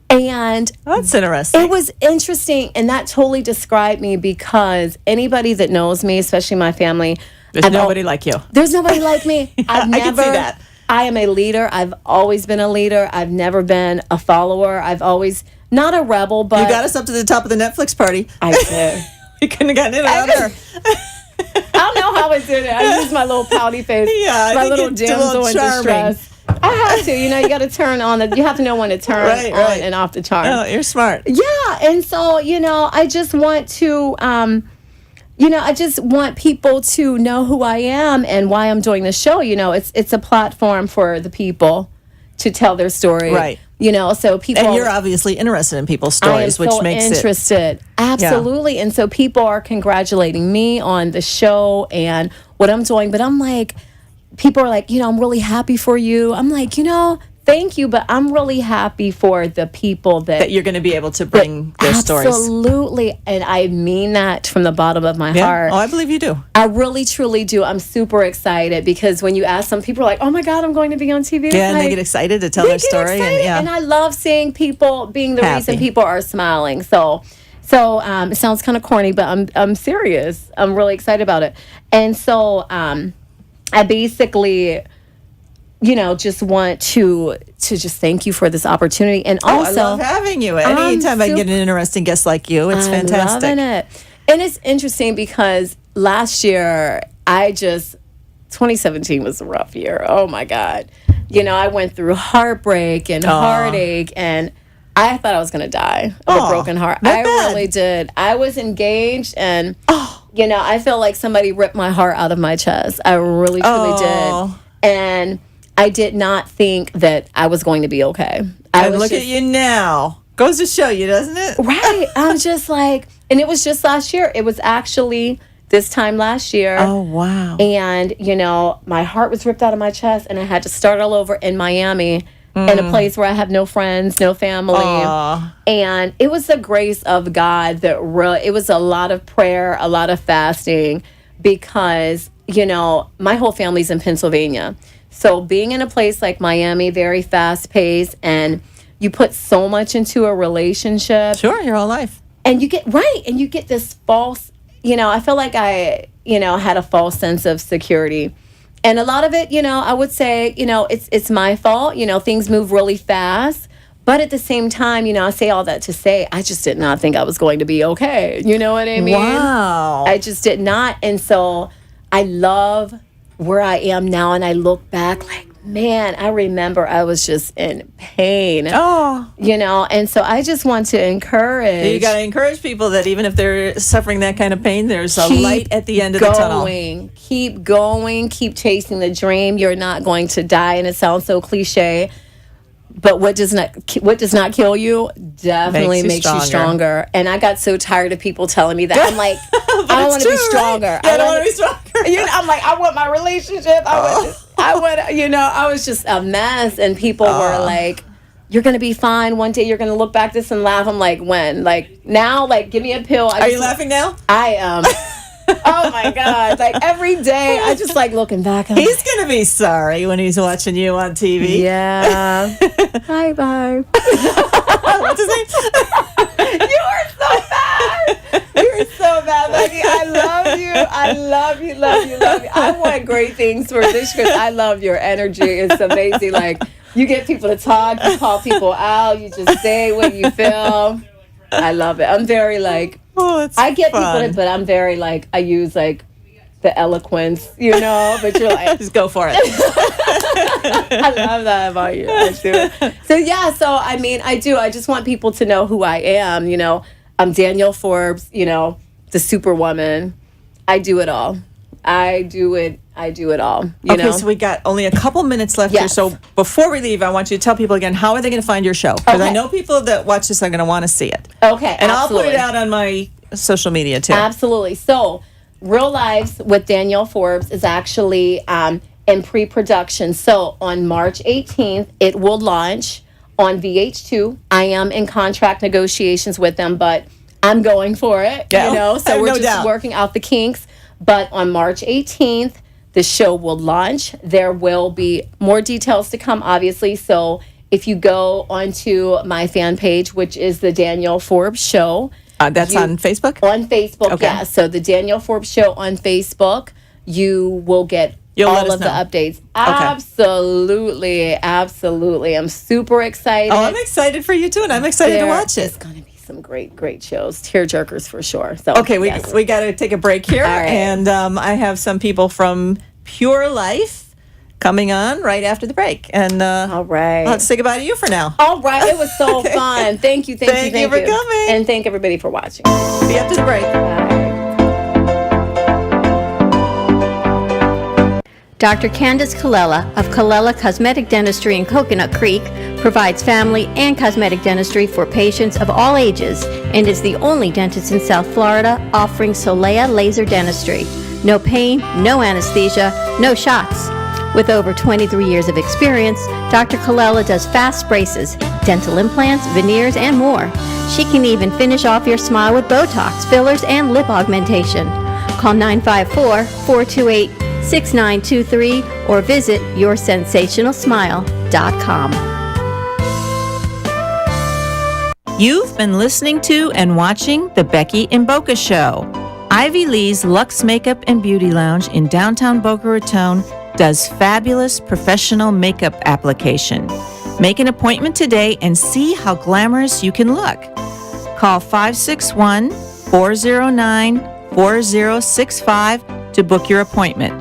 S4: And
S1: that's interesting.
S4: It was interesting, and that totally described me because anybody that knows me, especially my family,
S1: there's nobody like you.
S4: There's nobody like me. I've never,
S1: I can see that.
S4: I am a leader. I've always been a leader. I've never been a follower. I've always not a rebel, but
S1: You got us up to the top of the Netflix party.
S4: I did.
S1: We couldn't have gotten in without her.
S4: I don't know how I did it. I used my little pouty face,
S1: Yeah, I
S4: my
S1: think
S4: little
S1: it's a
S4: damsel
S1: little
S4: in
S1: charming.
S4: distress. I have to, you got to turn on you have to know when to turn
S1: Right,
S4: on
S1: right.
S4: and off the charm.
S1: Oh, you're smart.
S4: Yeah, and so, I just want to, I just want people to know who I am and why I'm doing this show. It's a platform for the people to tell their story.
S1: Right.
S4: So people.
S1: And you're obviously interested in people's
S4: I am
S1: stories, which
S4: so
S1: makes it.
S4: interested. Absolutely. And so people are congratulating me on the show and what I'm doing. But I'm like, people are like, I'm really happy for you. I'm like, thank you. But I'm really happy for the people
S1: That you're going to be able to bring their stories.
S4: Absolutely. And I mean that from the bottom of my heart.
S1: Oh, I believe you do.
S4: I really, truly do. I'm super excited because when you ask some people are like, oh my God, I'm going to be on TV.
S1: Yeah, and they get excited to tell their story.
S4: And I love seeing people being the reason
S1: Happy.
S4: people are smiling. So it sounds kind of corny, but I'm serious. I'm really excited about it. And so I basically, just want to just thank you for this opportunity. And also,
S1: I love having you. Anytime I get an interesting guest like you, it's fantastic.
S4: I'm loving it. And it's interesting because last year, 2017 was a rough year. Oh my God. I went through heartbreak and heartache, and I thought I was going to die of a broken heart. I really did. I was engaged, and, I feel like somebody ripped my heart out of my chest. I really, truly did. And I did not think that I was going to be okay.
S1: Look at you now. Goes to show you, doesn't it?
S4: Right. I'm just like, and it was just last year. It was actually this time last year.
S1: Oh, wow.
S4: And, my heart was ripped out of my chest, and I had to start all over in Miami in a place where I have no friends, no family. And it was the grace of God that it was a lot of prayer, a lot of fasting, because, my whole family's in Pennsylvania. So being in a place like Miami, very fast paced, and you put so much into a relationship.
S1: Sure, your whole life.
S4: And you get this false, I feel like I, had a false sense of security. And a lot of it, I would say, it's my fault. Things move really fast. But at the same time, I say all that to say, I just did not think I was going to be okay. You know what I mean?
S1: Wow.
S4: I just did not. And so I love where I am now, and I look back like, man, I remember I was just in pain. And so I just want to encourage.
S1: You got to encourage people that even if they're suffering that kind of pain, there's a light at the end of the tunnel.
S4: Keep going. Keep chasing the dream. You're not going to die. And it sounds so cliche, but what does not kill you definitely makes you stronger. And I got so tired of people telling me that. I'm like, I don't want to be stronger.
S1: Right? Yeah, I don't want to be stronger.
S4: I'm like, I want my relationship. I was just a mess. And people were like, you're going to be fine. One day you're going to look back this and laugh. I'm like, when? Like, now? Like, give me a pill.
S1: Are you laughing now?
S4: I am. Oh my God. Like every day I just like looking back.
S1: He's going to be sorry when he's watching you on TV.
S4: Yeah. Bye.
S1: What's his name?
S4: You are so bad. You're so bad, Becky. I love you. I love you. I want great things for this because I love your energy. It's amazing. Like you get people to talk, you call people out, you just say what you feel. I love it. I'm very like, I get
S1: fun.
S4: people, but I'm very like, I use like the eloquence, but you're like,
S1: just go for it.
S4: I love that about you. I do. So I mean, I do. I just want people to know who I am. I'm Danielle Forbes, the Superwoman. I do it all. I do it all. You know?
S1: So we got only a couple minutes left here. So before we leave, I want you to tell people again, how are they going to find your show? Because I know people that watch this are going to want to see it.
S4: Okay,
S1: and
S4: absolutely.
S1: I'll put it out on my social media too.
S4: Absolutely. So Real Lives with Danielle Forbes is actually in pre-production. So on March 18th, it will launch on VH2. I am in contract negotiations with them, but I'm going for it.
S1: Yeah.
S4: So we're just working out the kinks. But on March 18th, the show will launch. There will be more details to come, obviously. So if you go onto my fan page, which is the Danielle Forbes Show.
S1: That's on Facebook?
S4: On Facebook,
S1: okay.
S4: yeah. So the Danielle Forbes Show on Facebook, you will get
S1: You'll let
S4: all
S1: us
S4: of the
S1: know.
S4: updates. Absolutely. I'm super excited.
S1: Oh, I'm excited for you too, and I'm excited to watch
S4: It's
S1: it.
S4: going to be some great shows. Tearjerkers for sure. So
S1: Okay,
S4: yes.
S1: we got to take a break here,
S4: All right.
S1: and I have some people from Pure Life coming on right after the break, and
S4: All right.
S1: I'll have to say goodbye to you for now.
S4: All right. It was so
S1: Okay.
S4: fun. Thank you.
S1: Thank you for coming.
S4: And thank everybody for watching.
S1: See you after the break.
S2: Dr. Candace Colella of Colella Cosmetic Dentistry in Coconut Creek provides family and cosmetic dentistry for patients of all ages and is the only dentist in South Florida offering Solea laser dentistry. No pain, no anesthesia, no shots. With over 23 years of experience, Dr. Colella does fast braces, dental implants, veneers, and more. She can even finish off your smile with Botox, fillers, and lip augmentation. Call 954-428-6923 or visit yoursensationalsmile.com.
S1: You've been listening to and watching The Becky and Boca Show. Ivy Lee's Luxe Makeup and Beauty Lounge in downtown Boca Raton does fabulous professional makeup application. Make an appointment today and see how glamorous you can look. Call 561-409-4065 to book your appointment.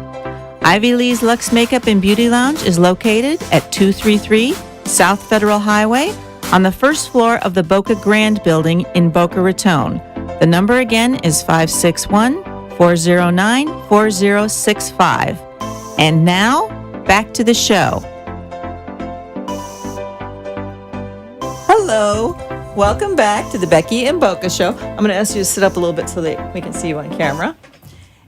S1: Ivy Lee's Luxe Makeup and Beauty Lounge is located at 233 South Federal Highway on the first floor of the Boca Grand Building in Boca Raton. The number again is 561-409-4065. And now, back to the show. Hello. Welcome back to the Becky and Boca Show. I'm going to ask you to sit up a little bit so that we can see you on camera.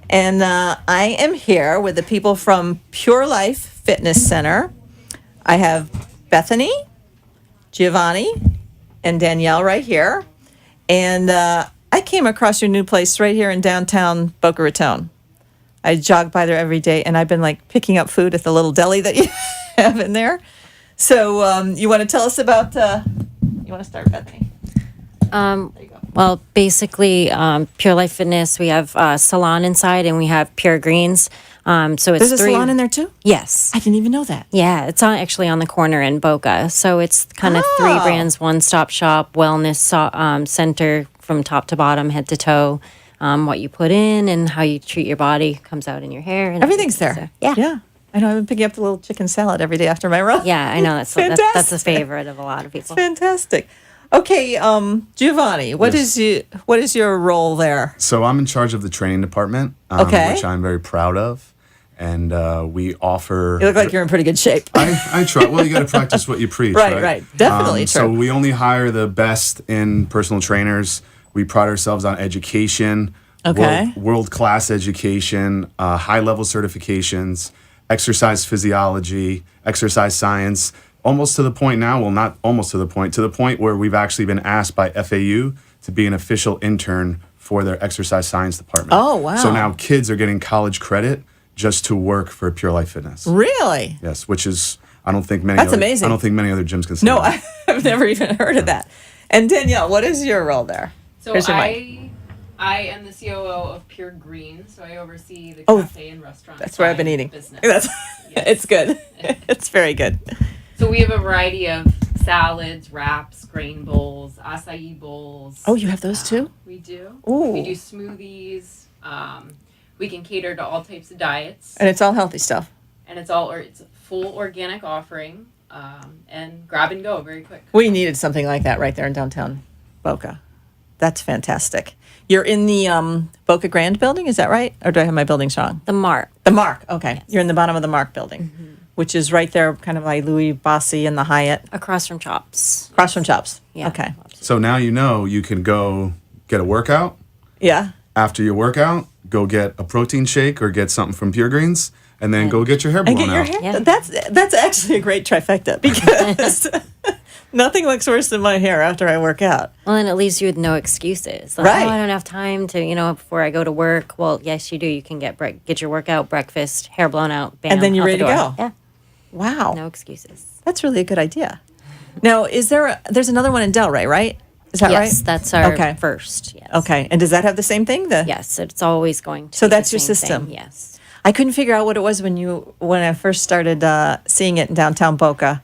S1: And I am here with the people from Pure Life Fitness Center. I have Bethany, Giovanni, and Danielle right here. And I came across your new place right here in downtown Boca Raton. I jog by there every day, and I've been like picking up food at the little deli that you have in there. So you want to tell us about, you want to start, Bethany? There you go.
S5: Well, basically, Pure Life Fitness, we have a salon inside and we have Pure Greens. So it's
S1: There's a salon in there too?
S5: Yes.
S1: I didn't even know that.
S5: Yeah, it's actually on the corner in Boca. So it's kind of 3 brands, one-stop shop, wellness center from top to bottom, head to toe. What you put in and how you treat your body comes out in your hair. And
S1: Everything's there.
S5: So, yeah.
S1: Yeah. I know. I've been picking up the little chicken salad every day after my run.
S5: Yeah, I know. That's a
S1: Fantastic.
S5: favorite of a lot of people.
S1: Fantastic. Okay, Giovanni, what is your role there?
S6: So I'm in charge of the training department,
S1: Okay.
S6: which I'm very proud of. And we offer...
S1: You look like you're in pretty good shape.
S6: I try. Well, you got to practice what you preach, right?
S1: Right. Definitely true.
S6: So we only hire the best in personal trainers. We pride ourselves on education,
S1: Okay.
S6: world-class education, high-level certifications, exercise physiology, exercise science, almost to the point now, well, not almost to the point where we've actually been asked by FAU to be an official intern for their exercise science department.
S1: Oh, wow.
S6: So now kids are getting college credit just to work for Pure Life Fitness.
S1: Really?
S6: Yes, which is, I don't think many
S1: That's
S6: other,
S1: amazing.
S6: I don't think many other gyms can say
S1: No,
S6: that.
S1: I've never even heard of that. And Danielle, what is your role there?
S7: So
S1: Here's your mic.
S7: I am the COO of Pure Green, so I oversee the
S1: Oh,
S7: cafe and restaurant.
S1: That's where I've been
S7: side
S1: eating.
S7: Business.
S1: That's,
S7: Yes.
S1: It's good. It's very good.
S7: So we have a variety of salads, wraps, grain bowls, acai bowls.
S1: Oh, you have those too?
S7: We do.
S1: Ooh.
S7: We do smoothies. We can cater to all types of diets,
S1: And it's all healthy stuff.
S7: and it's a full organic offering. And grab and go very quick.
S1: We needed something like that right there in downtown Boca. That's fantastic. You're in the Boca Grand building, is that right? Or do I have my buildings wrong?
S5: The Mark.
S1: The Mark, okay. You're in the bottom of the Mark building, which is right there kind of by Louis Bossi and the Hyatt.
S5: Across from Chops.
S1: Across from Chops.
S5: Yeah.
S1: Okay.
S6: So now you know you can go get a workout.
S1: Yeah.
S6: After your workout, go get a protein shake or get something from Pure Greens, and then go get your hair
S1: And
S6: blown
S1: get your
S6: out.
S1: hair.
S5: Yeah.
S1: That's actually a great trifecta because nothing looks worse than my hair after I work out.
S5: Well, and it leaves you with no excuses. Like,
S1: Right.
S5: Oh, I don't have time to, before I go to work. Well, yes, you do. You can get your workout, breakfast, hair blown out, bam,
S1: And then you're
S5: out
S1: ready
S5: the
S1: to
S5: door.
S1: go.
S5: Yeah,
S1: Wow.
S5: no excuses.
S1: That's really a good idea. Now, there's another one in Delray, right? Is that
S5: Yes,
S1: right?
S5: that's our
S1: Okay.
S5: first. Yes.
S1: Okay. And does that have the same thing?
S5: Yes, it's always going to.
S1: So
S5: be the
S1: that's your
S5: same
S1: system?
S5: thing, yes.
S1: I couldn't figure out what it was when I first started seeing it in downtown Boca.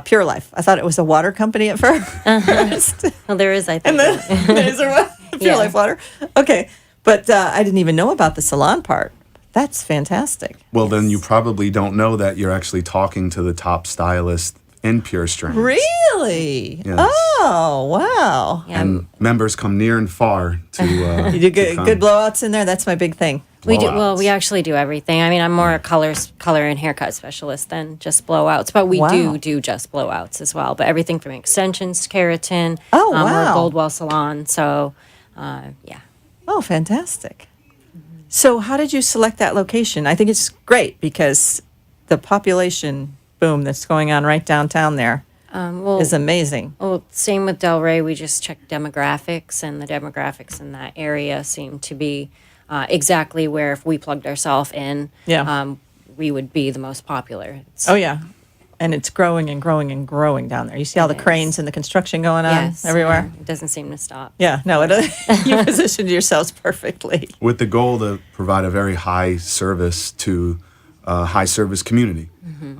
S1: Pure Life. I thought it was a water company at first.
S5: Well, there is, I think.
S1: Is there what? Pure
S5: Yeah.
S1: Life water. Okay, but I didn't even know about the salon part. That's fantastic.
S6: Well, then you probably don't know that you're actually talking to the top stylist in Pure Strands.
S1: Really?
S6: Yes.
S1: Oh, wow.
S5: Yeah.
S6: And members come near and far to.
S1: You do good blowouts in there. That's my big thing.
S5: We do. Well,
S6: blowouts.
S5: we actually do everything. I mean, I'm more a color and haircut specialist than just blowouts, but we
S1: Wow.
S5: do just blowouts as well. But everything from extensions to keratin.
S1: Oh,
S5: We're
S1: wow.
S5: a Goldwell salon, so yeah.
S1: Oh, fantastic. So how did you select that location? I think it's great because the population boom that's going on right downtown there
S5: Well,
S1: is amazing.
S5: well, same with Delray. We just checked demographics, and the demographics in that area seem to be exactly where if we plugged ourselves in,
S1: Yeah.
S5: we would be the most popular. It's,
S1: Oh, yeah. And it's growing and growing and growing down there. You see all the
S5: It is.
S1: cranes and the construction going on
S5: yes,
S1: everywhere?
S5: It doesn't seem to stop.
S1: Yeah, no, you positioned yourselves perfectly.
S6: With the goal to provide a very high service to a high service community.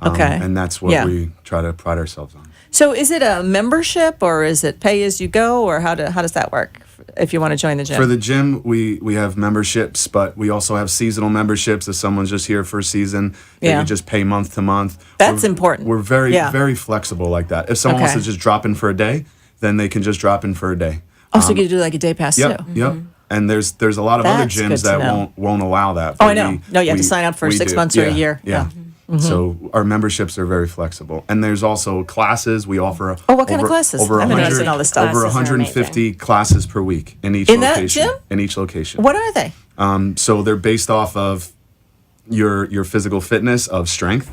S1: Okay.
S6: And that's what
S1: Yeah.
S6: we try to pride ourselves on.
S1: So is it a membership or is it pay as you go or how does that work if you want to join the gym?
S6: For the gym, we have memberships, but we also have seasonal memberships. If someone's just here for a season, they
S1: Yeah.
S6: can just pay month to month.
S1: That's
S6: We're-
S1: important.
S6: We're very,
S1: Yeah.
S6: very flexible like that. If someone wants
S1: Okay.
S6: to just drop in for a day, then they can just drop in for a day.
S1: Oh, so you could do like a day pass
S6: Yep,
S1: too?
S6: yep. And there's a lot of other
S1: That's good
S6: gyms
S1: to
S6: that
S1: know.
S6: won't allow that.
S1: Oh,
S6: but
S1: I know. No, you have to sign up for
S6: we
S1: 6
S6: do.
S1: months or a
S6: Yeah,
S1: year.
S6: Yeah. So our memberships are very flexible, and there's also classes. We offer.
S1: Oh, what kind of classes?
S6: Over
S1: I'm interested
S6: 100,
S1: in all this stuff.
S6: over
S5: Classes are
S6: 150 classes per week in each
S1: In that
S6: location.
S1: gym?
S6: In each location.
S1: What are they?
S6: So they're based off of your physical fitness, of strength,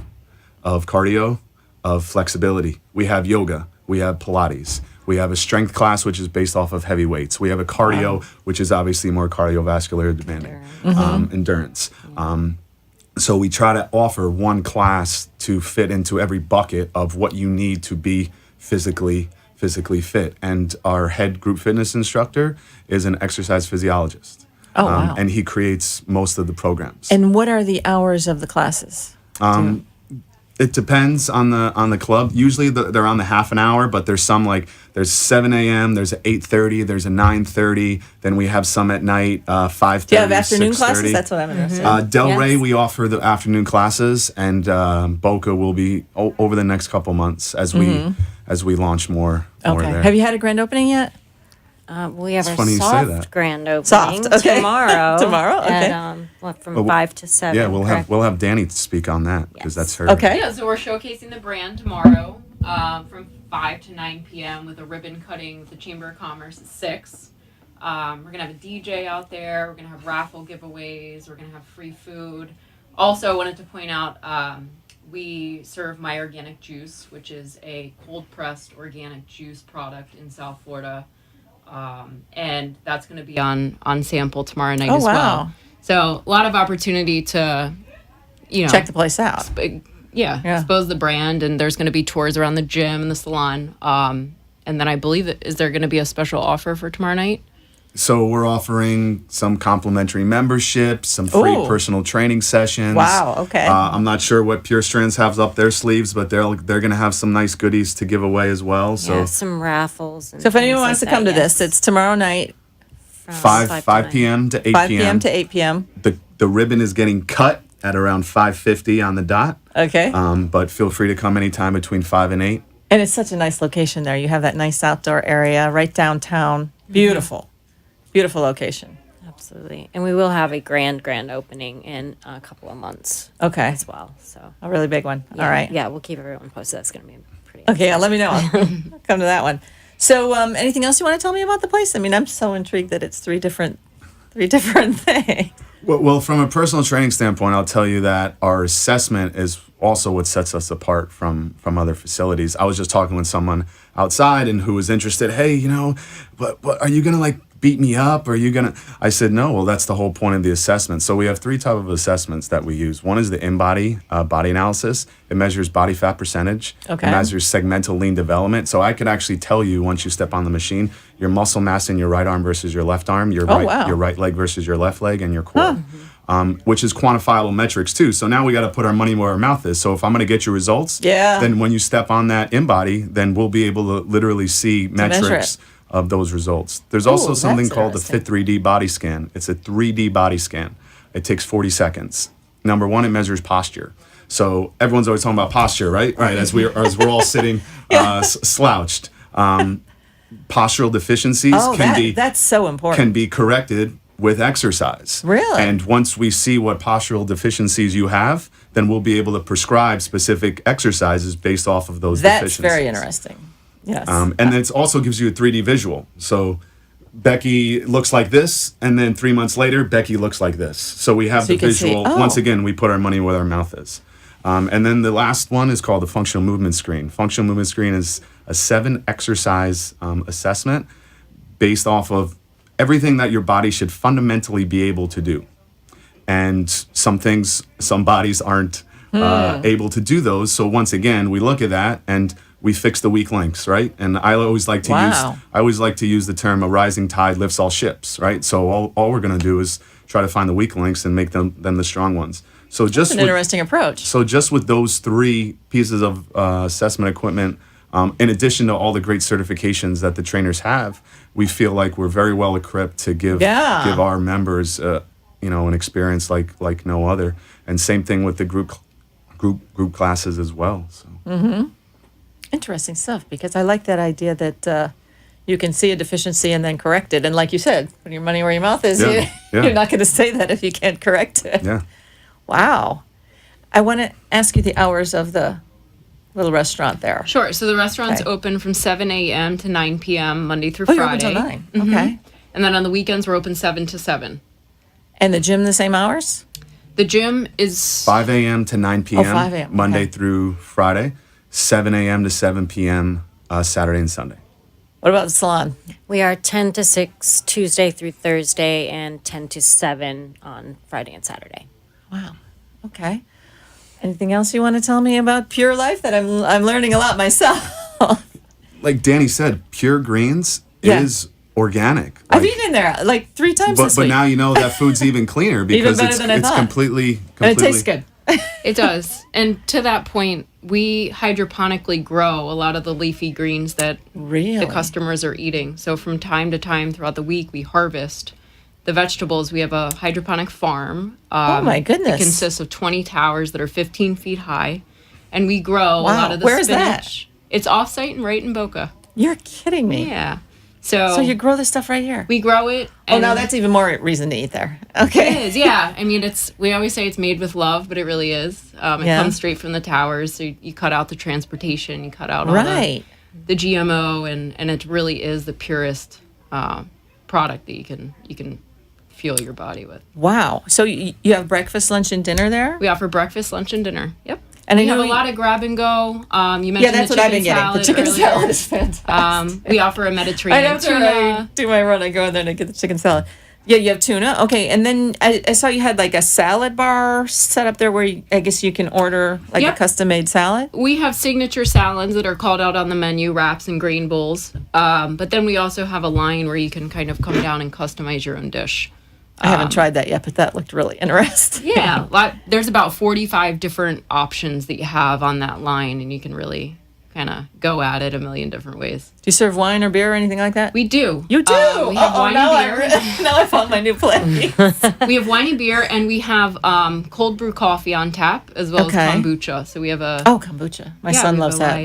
S6: of cardio, of flexibility. We have yoga. We have Pilates. We have a strength class, which is based off of heavy weights. We have a cardio, which is obviously more cardiovascular demanding, endurance. So we try to offer one class to fit into every bucket of what you need to be physically fit. And our head group fitness instructor is an exercise physiologist.
S1: Oh, wow.
S6: And he creates most of the programs.
S1: And what are the hours of the classes?
S6: It depends on the club. Usually they're on the half an hour, but there's some there's 7 a.m., there's a 8:30, there's a 9:30. Then we have some at night, 5:30.
S1: Do you have afternoon
S6: 6:30.
S1: classes? That's what I'm interested in.
S6: Delray,
S5: Yes.
S6: we offer the afternoon classes, and Boca will be over the next couple months as we launch more
S1: Okay.
S6: there.
S1: Have you had a grand opening yet?
S5: We have
S6: It's
S5: our
S6: funny you say
S5: soft
S6: that.
S5: grand opening
S1: Soft, okay.
S5: tomorrow.
S1: Tomorrow, okay.
S5: At, from 5 to 7.
S6: Yeah,
S5: correct?
S6: we'll have Danny speak on that because
S5: Yes.
S6: that's her.
S1: Okay.
S7: Yeah, so we're showcasing the brand tomorrow from 5 to 9 p.m. with a ribbon cutting with the Chamber of Commerce at 6. We're going to have a DJ out there. We're going to have raffle giveaways. We're going to have free food. Also, I wanted to point out we serve My Organic Juice, which is a cold-pressed organic juice product in South Florida. And that's going to be on sample tomorrow night
S1: Oh,
S7: as
S1: wow.
S7: well. So a lot of opportunity to,
S1: Check the place out.
S7: yeah, expose the brand, and there's going to be tours around the gym and the salon. And then I believe is there going to be a special offer for tomorrow night?
S6: So we're offering some complimentary memberships, some free
S1: Ooh.
S6: personal training sessions.
S1: Wow, okay.
S6: I'm not sure what Pure Strands has up their sleeves, but they're going to have some nice goodies to give away as well. So
S5: Yeah, some raffles. And
S1: So if anyone
S5: things
S1: wants
S5: like
S1: to come
S5: that,
S1: to this,
S5: yes.
S1: it's tomorrow night,
S5: From
S6: 5 p.m. to 8
S1: 5
S6: p.m.
S1: p.m. to 8 p.m.
S6: The ribbon is getting cut at around 5:50 on the dot.
S1: Okay.
S6: But feel free to come anytime between 5 and 8.
S1: And it's such a nice location there. You have that nice outdoor area right downtown. Beautiful. Beautiful location.
S5: Absolutely. And we will have a grand opening in a couple of months
S1: Okay.
S5: as well. So,
S1: A really big one.
S5: yeah,
S1: All right.
S5: Yeah, we'll keep everyone posted. That's going to be pretty
S1: Okay, yeah, let me know. I'll come to that one. So, anything else you want to tell me about the place? I mean, I'm so intrigued that it's three different things.
S6: Well, from a personal training standpoint, I'll tell you that our assessment is also what sets us apart from other facilities. I was just talking with someone outside and who was interested. Hey, but are you gonna beat me up? Are you gonna? I said no. Well, that's the whole point of the assessment. So we have 3 types of assessments that we use. One is the in-body body analysis. It measures body fat percentage.
S1: Okay.
S6: It measures segmental lean development. So I could actually tell you once you step on the machine, your muscle mass in your right arm versus your left arm, your
S1: Oh, wow.
S6: your right leg versus your left leg, and your core. which is quantifiable metrics too. So now we got to put our money where our mouth is. So if I'm going to get your results, then when you step on that InBody, then we'll be able to literally see metrics of those results. There's also something called the Fit 3D body scan. It's a 3D body scan. It takes 40 seconds. Number one, it measures posture. So everyone's always talking about posture, right? Right, as we're all sitting slouched. Postural deficiencies
S1: that's so important.
S6: Can be corrected with exercise.
S1: Really?
S6: And once we see what postural deficiencies you have, then we'll be able to prescribe specific exercises based off of those deficiencies.
S1: That's very interesting. Yes.
S6: And then it also gives you a 3D visual. So Becky looks like this, and then 3 months later, Becky looks like this. So we have the visual. Once again, we put our money where our mouth is. And then the last one is called the functional movement screen. Functional movement screen is a 7 exercise assessment based off of everything that your body should fundamentally be able to do. And some bodies aren't able to do those. So once again, we look at that and we fix the weak links, right? And I always like to use the term "a rising tide lifts all ships," right? So all we're going to do is try to find the weak links and make them the strong ones. So just
S1: That's an interesting approach.
S6: So just with those 3 pieces of assessment equipment, in addition to all the great certifications that the trainers have, we feel like we're very well equipped to give our members, an experience like no other. And same thing with the group classes as well. So.
S1: Mm-hmm. Interesting stuff, because I like that idea that you can see a deficiency and then correct it. And like you said, put your money where your mouth is. You're not going to say that if you can't correct it.
S6: Yeah.
S1: Wow. I want to ask you the hours of the little restaurant there.
S7: Sure. So the restaurant's open from 7 a.m. to 9 p.m. Monday through Friday.
S1: You're open till 9.
S7: Mm-hmm.
S1: Okay.
S7: And then on the weekends, we're open 7 to 7.
S1: And the gym the same hours?
S7: The gym is
S6: 5 a.m. to 9 p.m.
S1: 5 a.m.
S6: Monday through Friday, 7 a.m. to 7 p.m. Saturday and Sunday.
S1: What about the salon?
S5: We are 10 to 6 Tuesday through Thursday and 10 to 7 on Friday and Saturday.
S1: Wow. Okay. Anything else you want to tell me about Pure Life that I'm learning a lot myself?
S6: Like Danny said, Pure Greens is organic.
S1: I've eaten there like 3 times this week.
S6: But now you know that food's even cleaner because it's completely
S1: and it tastes good.
S7: It does. And to that point, we hydroponically grow a lot of the leafy greens that the customers are eating. So from time to time throughout the week, we harvest the vegetables. We have a hydroponic farm.
S1: Oh my goodness.
S7: It consists of 20 towers that are 15 feet high. And we grow a lot of the
S1: Where
S7: spinach.
S1: Is that?
S7: It's off-site and right in Boca.
S1: You're kidding me.
S7: Yeah.
S1: So you grow this stuff right here?
S7: We grow it.
S1: Oh, now that's even more reason to eat there. Okay.
S7: It is, yeah. I mean, we always say it's made with love, but it really is. It comes straight from the towers. So you cut out the transportation, you cut out all the GMO, and it really is the purest product that you can fuel your body with.
S1: Wow. So you have breakfast, lunch, and dinner there?
S7: We offer breakfast, lunch, and dinner. Yep.
S1: And
S7: we have a lot of grab and go. You mentioned
S1: that's
S7: the
S1: what I've been
S7: chicken
S1: getting. The chicken
S7: earlier.
S1: salad is fantastic.
S7: We offer a Mediterranean tuna.
S1: I do my run. I go in there and I get the chicken salad. Yeah, you have tuna. Okay, and then I saw you had like a salad bar set up there where I guess you can order like a custom-made salad.
S7: We have signature salads that are called out on the menu, wraps and grain bowls. But then we also have a line where you can kind of come down and customize your own dish.
S1: I haven't tried that yet, but that looked really interesting.
S7: Yeah, there's about 45 different options that you have on that line, and you can really kind of go at it a million different ways.
S1: Do you serve wine or beer or anything like that?
S7: We do.
S1: You do?
S7: We have wine and beer.
S1: Now I found my new place.
S7: We have wine and beer, and we have cold brew coffee on tap, as well as kombucha. So we have
S1: kombucha. My son loves that.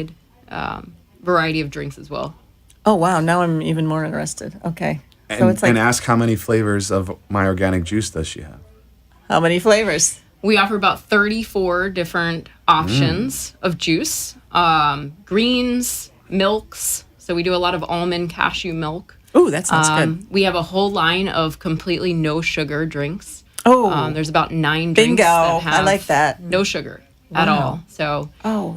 S7: Wide variety of drinks as well.
S1: Oh, wow. Now I'm even more interested. Okay.
S6: So it's like, and ask how many flavors of My Organic Juice does she have?
S1: How many flavors?
S7: We offer about 34 different options of juice, greens, milks. So we do a lot of almond cashew milk.
S1: Ooh, that sounds good.
S7: We have a whole line of completely no sugar drinks.
S1: Oh,
S7: there's about 9 drinks that have
S1: I like that.
S7: No sugar at all. So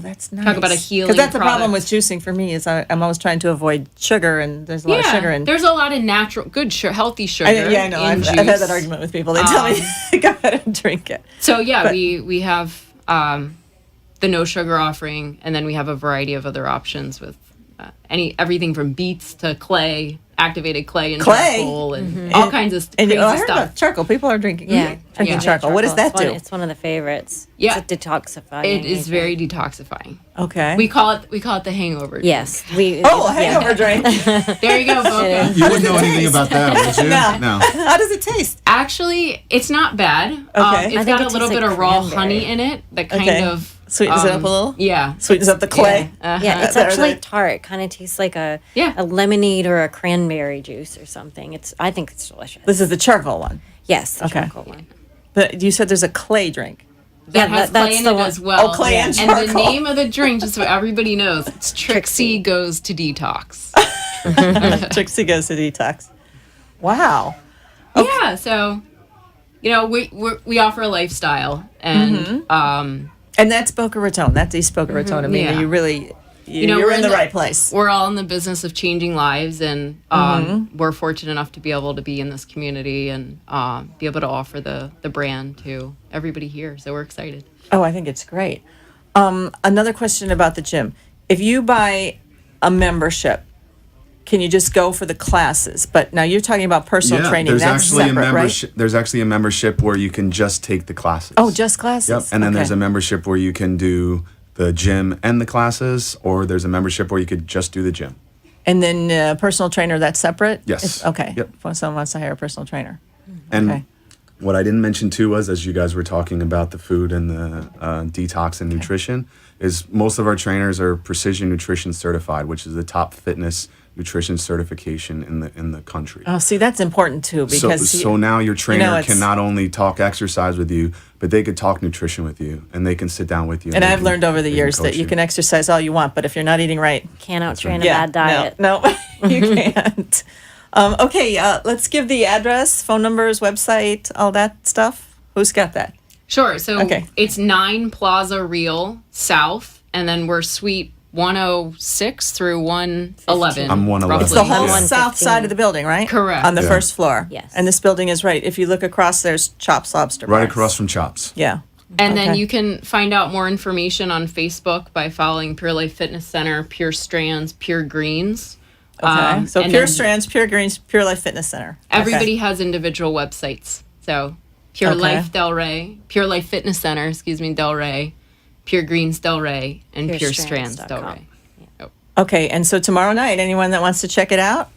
S1: that's nice.
S7: Talk about a healing
S1: because that's the
S7: product.
S1: problem with juicing for me is I'm always trying to avoid sugar, and there's a lot of sugar in.
S7: There's a lot of natural, good, healthy sugar.
S1: I know. I've had that argument with people. They tell me go ahead and drink it.
S7: So we have the no sugar offering, and then we have a variety of other options with everything from beets to clay. activated clay and
S4: Clay?
S7: charcoal and all kinds of
S4: And
S7: crazy
S4: I heard
S7: stuff.
S4: about charcoal. People are drinking.
S5: Yeah,
S4: drinking
S7: Yeah.
S4: charcoal. What does that do?
S5: It's one of the favorites.
S7: Yeah.
S5: It's a detoxifying.
S7: It is
S5: agent.
S7: very detoxifying.
S4: Okay.
S7: We call it the hangover.
S5: Yes. We.
S4: Oh, a
S5: yeah.
S4: hangover drink.
S7: There you go, Boca.
S6: You wouldn't know anything about that, would you?
S4: No.
S6: No.
S4: How does it taste?
S7: Actually, it's not bad.
S4: Okay.
S7: It's
S5: I think
S7: got
S5: it
S7: a little
S5: tastes
S7: bit
S5: like
S7: of raw
S5: cranberry.
S7: honey in it that kind
S4: Okay.
S7: of
S4: Sweetens it up a little?
S7: Yeah.
S4: Sweetens up the clay.
S5: Yeah, it's
S4: Are
S5: actually
S4: they-
S5: tart. Kind of tastes like a
S7: Yeah.
S5: lemonade or a cranberry juice or something. I think it's delicious.
S4: This is the charcoal one.
S5: Yes, the
S4: Okay.
S5: charcoal one.
S4: But you said there's a clay drink.
S7: That
S5: Yeah,
S7: has
S5: that's
S7: clay in
S5: the
S7: it
S5: one.
S7: as well.
S4: Oh, clay and
S7: the
S4: charcoal.
S7: name of the drink, just so everybody knows, it's Trixie Goes to Detox.
S4: Trixie goes to detox. Wow.
S7: Yeah, so we offer a lifestyle, and
S4: And that's Boca Raton. That's East Boca Raton. I mean,
S7: yeah.
S4: you really,
S7: know,
S4: you're
S7: we're
S4: in the right place.
S7: We're all in the business of changing lives, and we're fortunate enough to be able to be in this community and be able to offer the brand to everybody here. So we're excited.
S4: Oh, I think it's great. Another question about the gym. If you buy a membership, can you just go for the classes? But now you're talking about personal training.
S6: there's
S4: That's
S6: actually
S4: separate,
S6: a membership.
S4: right?
S6: There's actually a membership where you can just take the classes.
S4: Oh, just classes.
S6: Yep. And then
S4: Okay.
S6: there's a membership where you can do the gym and the classes, or there's a membership where you could just do the gym.
S4: And then personal trainer, that's separate?
S6: Yes.
S4: Okay.
S6: Yep.
S4: If someone wants to hire a personal trainer.
S6: And
S4: Okay.
S6: what I didn't mention too was, as you guys were talking about the food and the detox and nutrition, is most of our trainers are Precision Nutrition certified, which is the top fitness nutrition certification in the country.
S4: Oh, see, that's important too because
S6: So now your trainer
S4: it's-
S6: can not only talk exercise with you, but they could talk nutrition with you, and they can sit down with you.
S4: and
S6: they
S4: I've
S6: can-
S4: learned over the
S6: they
S4: years that
S6: coach
S4: you can exercise all you want, but if you're not eating right,
S5: Can't outtrain
S6: right.
S5: a bad diet.
S4: No, you can't. Okay, let's give the address, phone numbers, website, all that stuff. Who's got that?
S7: Sure. So
S4: Okay.
S7: it's 9 Plaza Real South, and then we're Suite 106 through 111.
S6: I'm 111.
S7: roughly.
S4: It's the whole
S6: Yeah.
S4: south side of the building, right?
S7: Correct.
S4: On the
S6: Yeah.
S4: first floor.
S5: Yes.
S4: And this building is right. If you look across, there's Chops Lobster
S6: right
S4: Bar.
S6: across from Chops.
S4: Yeah.
S7: And then
S4: Okay.
S7: you can find out more information on Facebook by following Pure Life Fitness Center, Pure Strands, Pure Greens.
S4: Okay. So
S7: and
S4: Pure
S7: then
S4: Strands, Pure Greens, Pure Life Fitness Center. Okay.
S7: Everybody has individual websites. So Pure
S4: Okay.
S7: Life Delray, Pure Life Fitness Center, Delray, Pure Greens Delray, and Pure Strands
S5: PureStrands.com.
S7: Delray.
S4: Okay. And so tomorrow night, anyone that wants to check it out,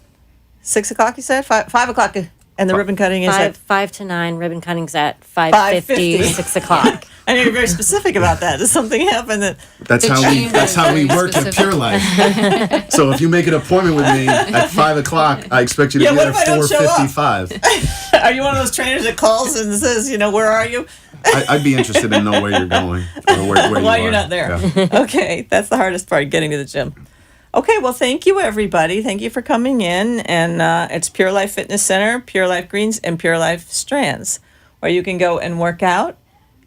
S4: 6 o'clock, you said? 5 o'clock. And the ribbon cutting is at
S5: 5 to 9. Ribbon cutting's at
S4: 5:50.
S5: 5:50, 6 o'clock.
S4: I know you're very specific about that. Does something happen that
S6: That's
S7: The
S6: how we.
S7: chamber
S6: That's
S7: is
S6: how we
S7: very
S6: work at
S7: specific.
S6: Pure Life. So if you make an appointment with me at 5 o'clock, I expect you to
S4: Yeah,
S6: be
S4: what
S6: there
S4: if I
S6: at
S4: don't show up?
S6: 4:55.
S4: are you one of those trainers that calls and says, where are you?
S6: I'd be interested to know where you're going or where
S4: Why
S6: you
S4: you're
S6: are.
S4: not there.
S6: Yeah.
S4: Okay, that's the hardest part, getting to the gym. Okay, well, thank you, everybody. Thank you for coming in. And it's Pure Life Fitness Center, Pure Life Greens, and Pure Life Strands, where you can go and work out,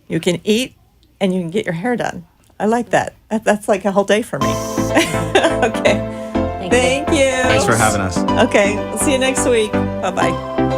S4: you can eat, and you can get your hair done. I like that. That's like a whole day for me. Okay,
S5: Thank you.
S4: thank you.
S6: Thanks for having us.
S4: Okay, we'll see you next week. Bye-bye.